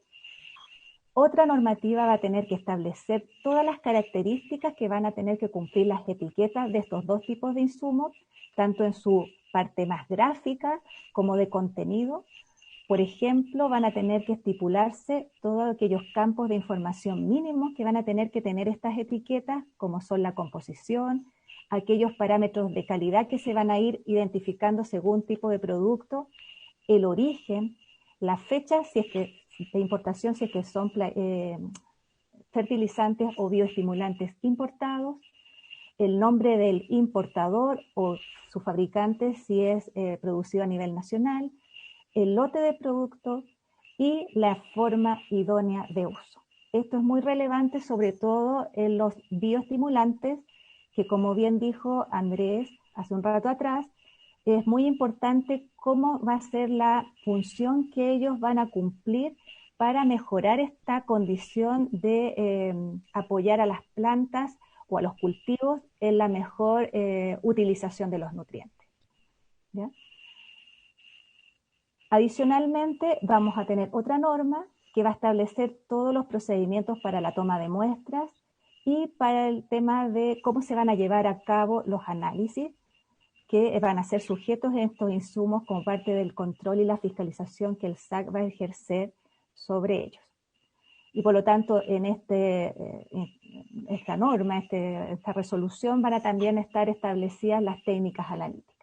Otra normativa va a tener que establecer todas las características que van a tener que cumplir las etiquetas de estos dos tipos de insumos, tanto en su parte más gráfica como de contenido. Por ejemplo, van a tener que estipularse todos aquellos campos de información mínimos que van a tener que tener estas etiquetas, como son la composición, aquellos parámetros de calidad que se van a ir identificando según tipo de producto, el origen, la fecha si es que, de importación si es que son fertilizantes o bioestimulantes importados, el nombre del importador o su fabricante si es producido a nivel nacional, el lote de producto y la forma idónea de uso. Esto es muy relevante sobre todo en los bioestimulantes, que como bien dijo Andrés hace un rato atrás, es muy importante cómo va a ser la función que ellos van a cumplir para mejorar esta condición de apoyar a las plantas o a los cultivos en la mejor utilización de los nutrientes. ¿Ya? Adicionalmente, vamos a tener otra norma que va a establecer todos los procedimientos para la toma de muestras y para el tema de cómo se van a llevar a cabo los análisis que van a ser sujetos a estos insumos como parte del control y la fiscalización que el SAC va a ejercer sobre ellos. Y por lo tanto, en esta norma, esta resolución, van a también estar establecidas las técnicas analíticas.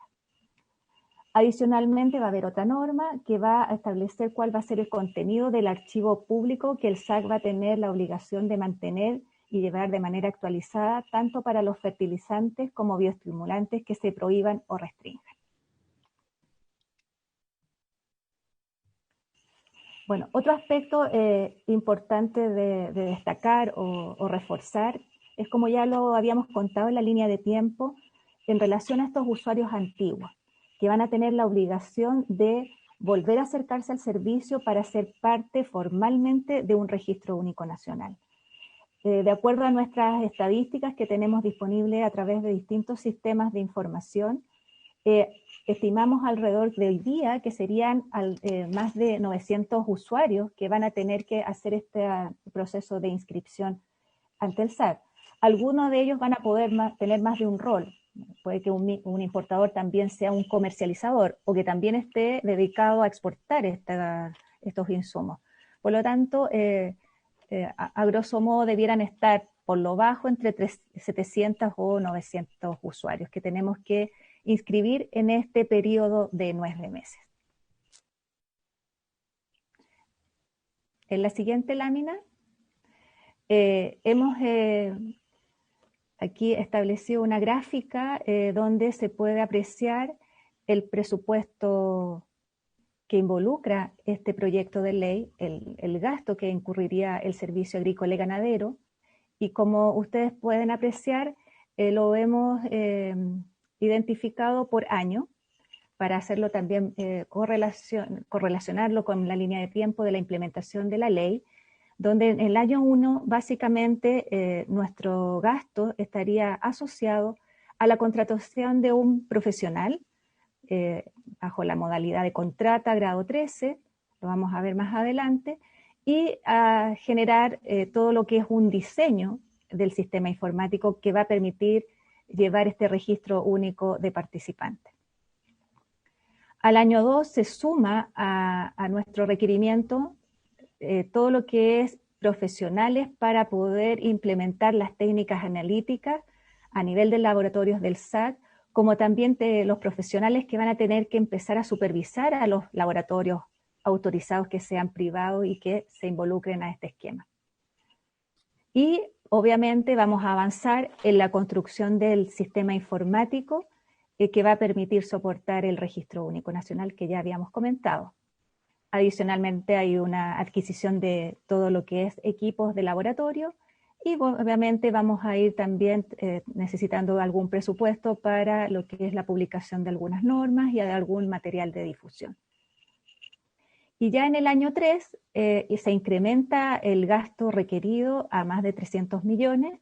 Adicionalmente, va a haber otra norma que va a establecer cuál va a ser el contenido del archivo público que el SAC va a tener la obligación de mantener y llevar de manera actualizada tanto para los fertilizantes como bioestimulantes que se prohíban o restringan. Bueno, otro aspecto importante de destacar o reforzar es, como ya lo habíamos contado en la línea de tiempo, en relación a estos usuarios antiguos, que van a tener la obligación de volver a acercarse al servicio para ser parte formalmente de un registro único nacional. De acuerdo a nuestras estadísticas que tenemos disponibles a través de distintos sistemas de información, estimamos alrededor de hoy día que serían más de 900 usuarios que van a tener que hacer este proceso de inscripción ante el SAT. Algunos de ellos van a poder tener más de un rol. Puede que un importador también sea un comercializador o que también esté dedicado a exportar estos insumos. Por lo tanto, a grosso modo debieran estar por lo bajo entre 700 o 900 usuarios que tenemos que inscribir en este periodo de 9 meses. En la siguiente lámina hemos aquí establecido una gráfica donde se puede apreciar el presupuesto que involucra este proyecto de ley, el gasto que incurriría el Servicio Agrícola y Ganadero, y como ustedes pueden apreciar, lo hemos identificado por año para hacerlo también correlacionarlo con la línea de tiempo de la implementación de la ley, donde en el año 1 básicamente nuestro gasto estaría asociado a la contratación de un profesional bajo la modalidad de contrata grado 13, lo vamos a ver más adelante, y a generar todo lo que es un diseño del sistema informático que va a permitir llevar este registro único de participantes. Al año 2 se suma a nuestro requerimiento todo lo que es profesionales para poder implementar las técnicas analíticas a nivel de laboratorios del SAT, como también de los profesionales que van a tener que empezar a supervisar a los laboratorios autorizados que sean privados y que se involucren a este esquema. Y obviamente vamos a avanzar en la construcción del sistema informático que va a permitir soportar el registro único nacional que ya habíamos comentado. Adicionalmente hay una adquisición de todo lo que es equipos de laboratorio y obviamente vamos a ir también necesitando algún presupuesto para lo que es la publicación de algunas normas y de algún material de difusión. Y ya en el año 3 se incrementa el gasto requerido a más de 300 millones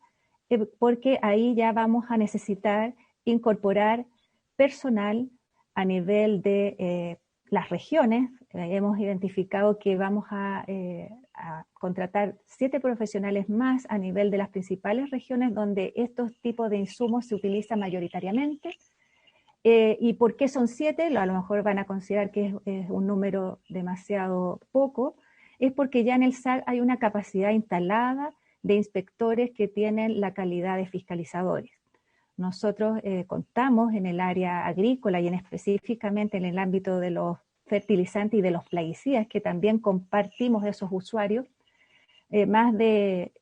porque ahí ya vamos a necesitar incorporar personal a nivel de las regiones. Hemos identificado que vamos a contratar 7 profesionales más a nivel de las principales regiones donde estos tipos de insumos se utilizan mayoritariamente. ¿Y por qué son 7? A lo mejor van a considerar que es un número demasiado poco. Es porque ya en el SAC hay una capacidad instalada de inspectores que tienen la calidad de fiscalizadores. Nosotros contamos en el área agrícola y específicamente en el ámbito de los fertilizantes y de los plaguicidas, que también compartimos esos usuarios, más de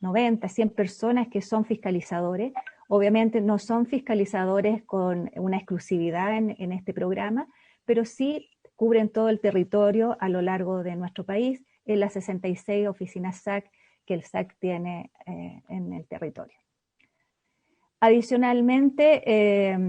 90, 100 personas que son fiscalizadores. Obviamente no son fiscalizadores con una exclusividad en este programa, pero sí cubren todo el territorio a lo largo de nuestro país, en las 66 oficinas SAC que el SAC tiene en el territorio. Adicionalmente,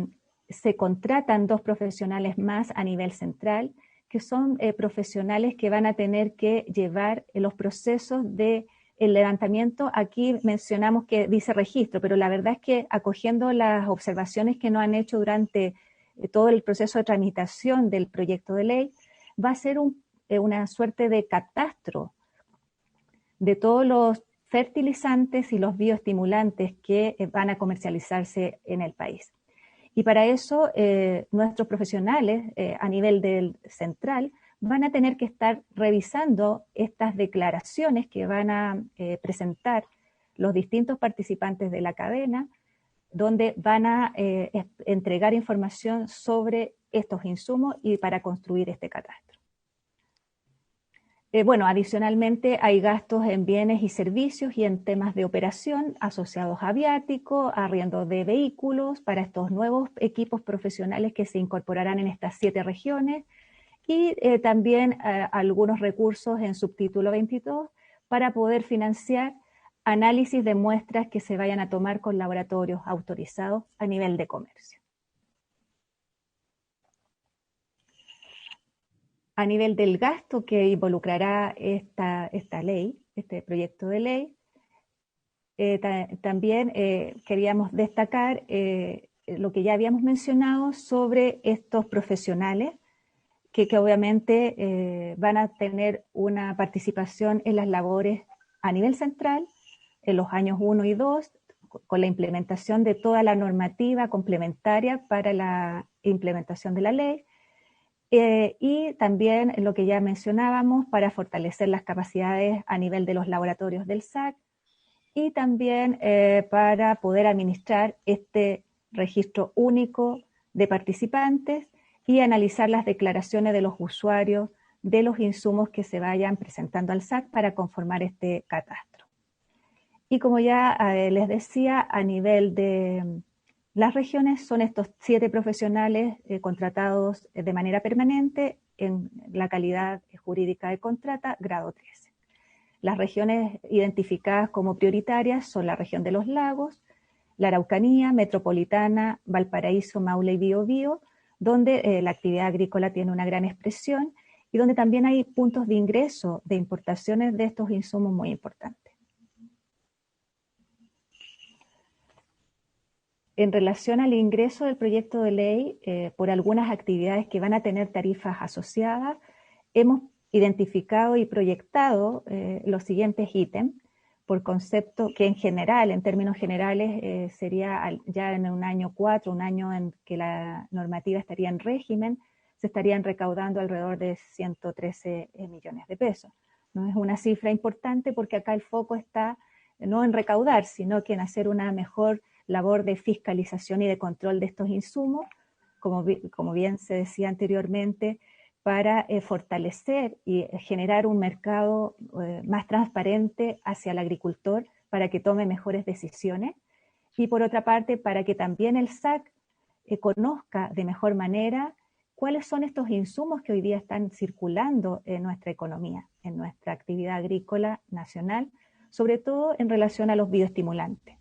se contratan 2 profesionales más a nivel central, que son profesionales que van a tener que llevar los procesos de el levantamiento. Aquí mencionamos que dice registro, pero la verdad es que acogiendo las observaciones que nos han hecho durante todo el proceso de tramitación del proyecto de ley, va a ser una suerte de catastro de todos los fertilizantes y los bioestimulantes que van a comercializarse en el país. Y para eso nuestros profesionales a nivel del central van a tener que estar revisando estas declaraciones que van a presentar los distintos participantes de la cadena, donde van a entregar información sobre estos insumos y para construir este catastro. Bueno, adicionalmente hay gastos en bienes y servicios y en temas de operación asociados a viáticos, arriendo de vehículos para estos nuevos equipos profesionales que se incorporarán en estas 7 regiones y también algunos recursos en subtítulo 22 para poder financiar análisis de muestras que se vayan a tomar con laboratorios autorizados a nivel de comercio. A nivel del gasto que involucrará esta ley, este proyecto de ley, también queríamos destacar lo que ya habíamos mencionado sobre estos profesionales que obviamente van a tener una participación en las labores a nivel central en los años 1 y 2, con la implementación de toda la normativa complementaria para la implementación de la ley, y también lo que ya mencionábamos para fortalecer las capacidades a nivel de los laboratorios del SAC, y también para poder administrar este registro único de participantes y analizar las declaraciones de los usuarios de los insumos que se vayan presentando al SAC para conformar este catastro. Y como ya les decía, a nivel de las regiones son estos 7 profesionales contratados de manera permanente en la calidad jurídica de contrata, grado 13. Las regiones identificadas como prioritarias son la región de los lagos, la Araucanía, Metropolitana, Valparaíso, Maule y Biobío, donde la actividad agrícola tiene una gran expresión y donde también hay puntos de ingreso de importaciones de estos insumos muy importantes. En relación al ingreso del proyecto de ley por algunas actividades que van a tener tarifas asociadas, hemos identificado y proyectado los siguientes ítems por concepto que en general, en términos generales, sería ya en un año 4, un año en que la normativa estaría en régimen, se estarían recaudando alrededor de 113 millones de pesos. No es una cifra importante porque acá el foco está no en recaudar, sino que en hacer una mejor labor de fiscalización y de control de estos insumos, como bien se decía anteriormente, para fortalecer y generar un mercado más transparente hacia el agricultor para que tome mejores decisiones, y por otra parte para que también el SAC conozca de mejor manera cuáles son estos insumos que hoy día están circulando en nuestra economía, en nuestra actividad agrícola nacional, sobre todo en relación a los bioestimulantes,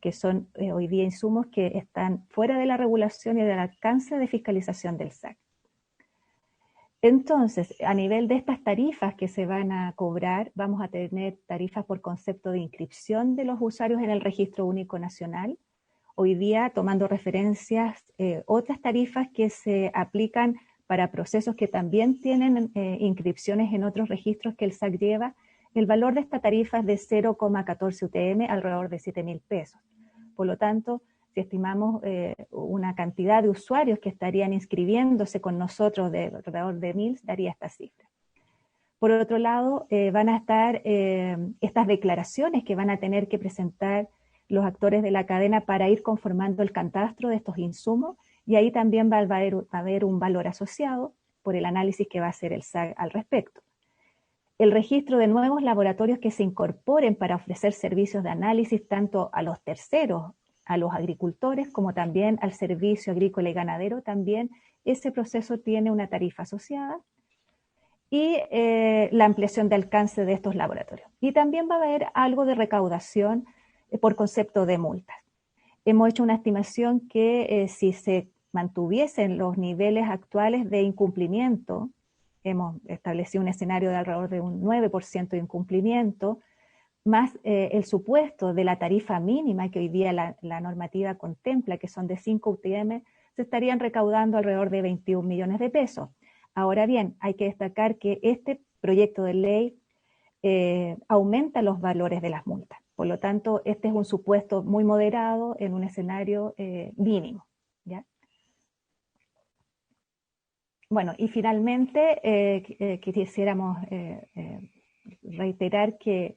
que son hoy día insumos que están fuera de la regulación y del alcance de fiscalización del SAC. Entonces, a nivel de estas tarifas que se van a cobrar, vamos a tener tarifas por concepto de inscripción de los usuarios en el Registro Único Nacional. Hoy día, tomando referencias, otras tarifas que se aplican para procesos que también tienen inscripciones en otros registros que el SAC lleva, el valor de esta tarifa es de 0,14 UTM, alrededor de 7.000 pesos. Por lo tanto, si estimamos una cantidad de usuarios que estarían inscribiéndose con nosotros de alrededor de 1.000, daría esta cifra. Por otro lado, van a estar estas declaraciones que van a tener que presentar los actores de la cadena para ir conformando el catastro de estos insumos, y ahí también va a haber un valor asociado por el análisis que va a hacer el SAC al respecto. El registro de nuevos laboratorios que se incorporen para ofrecer servicios de análisis tanto a los terceros, a los agricultores, como también al servicio agrícola y ganadero, también ese proceso tiene una tarifa asociada, y la ampliación de alcance de estos laboratorios. Y también va a haber algo de recaudación por concepto de multas. Hemos hecho una estimación que si se mantuviesen los niveles actuales de incumplimiento, hemos establecido un escenario de alrededor de un 9% de incumplimiento, más el supuesto de la tarifa mínima que hoy día la normativa contempla, que son de 5 UTM, se estarían recaudando alrededor de 21 millones de pesos. Ahora bien, hay que destacar que este proyecto de ley aumenta los valores de las multas. Por lo tanto, este es un supuesto muy moderado en un escenario mínimo, ¿ya? Bueno, y finalmente quisiéramos reiterar que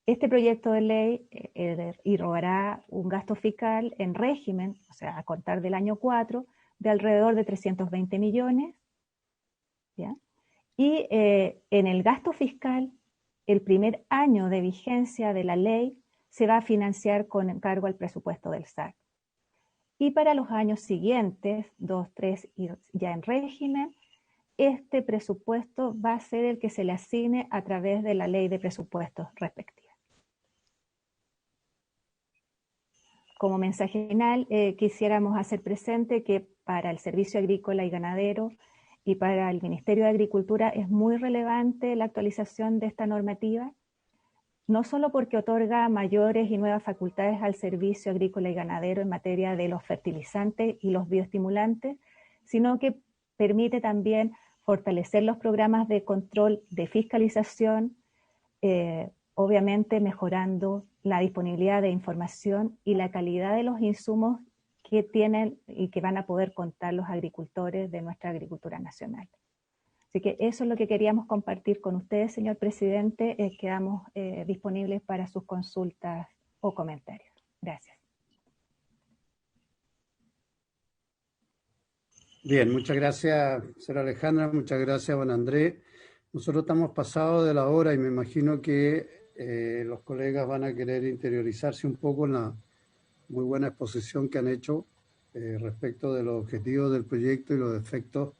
este proyecto de ley irrogará un gasto fiscal en régimen, o sea, a contar del año 4, de alrededor de 320 millones, ¿ya? Y en el gasto fiscal, el primer año de vigencia de la ley se va a financiar con encargo al presupuesto del SAC. Y para los años siguientes, 2, 3 y ya en régimen, este presupuesto va a ser el que se le asigne a través de la ley de presupuestos respectiva. Como mensaje final, quisiéramos hacer presente que para el Servicio Agrícola y Ganadero y para el Ministerio de Agricultura es muy relevante la actualización de esta normativa. no solo porque otorga mayores y nuevas facultades al servicio agrícola y ganadero en materia de los fertilizantes y los bioestimulantes, sino que permite también fortalecer los programas de control de fiscalización, obviamente mejorando la disponibilidad de información y la calidad de los insumos que tienen y que van a poder contar los agricultores de nuestra agricultura nacional. Así que eso es lo que queríamos compartir con ustedes, señor presidente. Quedamos disponibles para sus consultas o comentarios. Gracias. Bien, muchas gracias, señora Alejandra, muchas gracias, don Andrés. Nosotros estamos pasados de la hora y me imagino que los colegas van a querer interiorizarse un poco en la muy buena exposición que han hecho respecto de los objetivos del proyecto y los efectos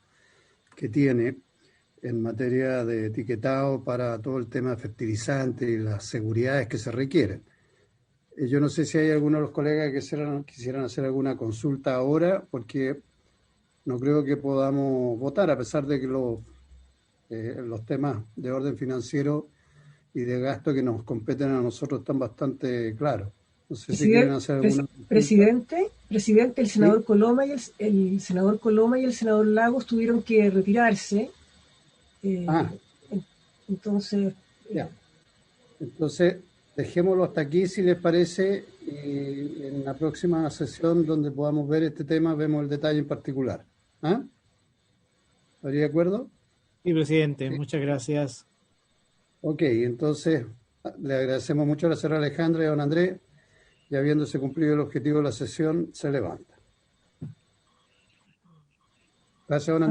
que tiene en materia de etiquetado para todo el tema de fertilizantes y las seguridades que se requieren. Yo no sé si hay algunos de los colegas que quisieran hacer alguna consulta ahora, porque no creo que podamos votar, a pesar de que los temas de orden financiero y de gasto que nos competen a nosotros están bastante claros. No sé si quieren hacer alguna... Presidente, el senador ¿sí? Coloma y el senador Coloma y el senador Lagos tuvieron que retirarse. Entonces... Ya. Entonces, dejémoslo hasta aquí, si les parece, y en la próxima sesión donde podamos ver este tema, vemos el detalle en particular. ¿Estaría de acuerdo? Sí, presidente, ¿sí? Muchas gracias. Ok, entonces le agradecemos mucho a la señora Alejandra y a don Andrés, y habiéndose cumplido el objetivo de la sesión, se levanta. Gracias, don Andrés.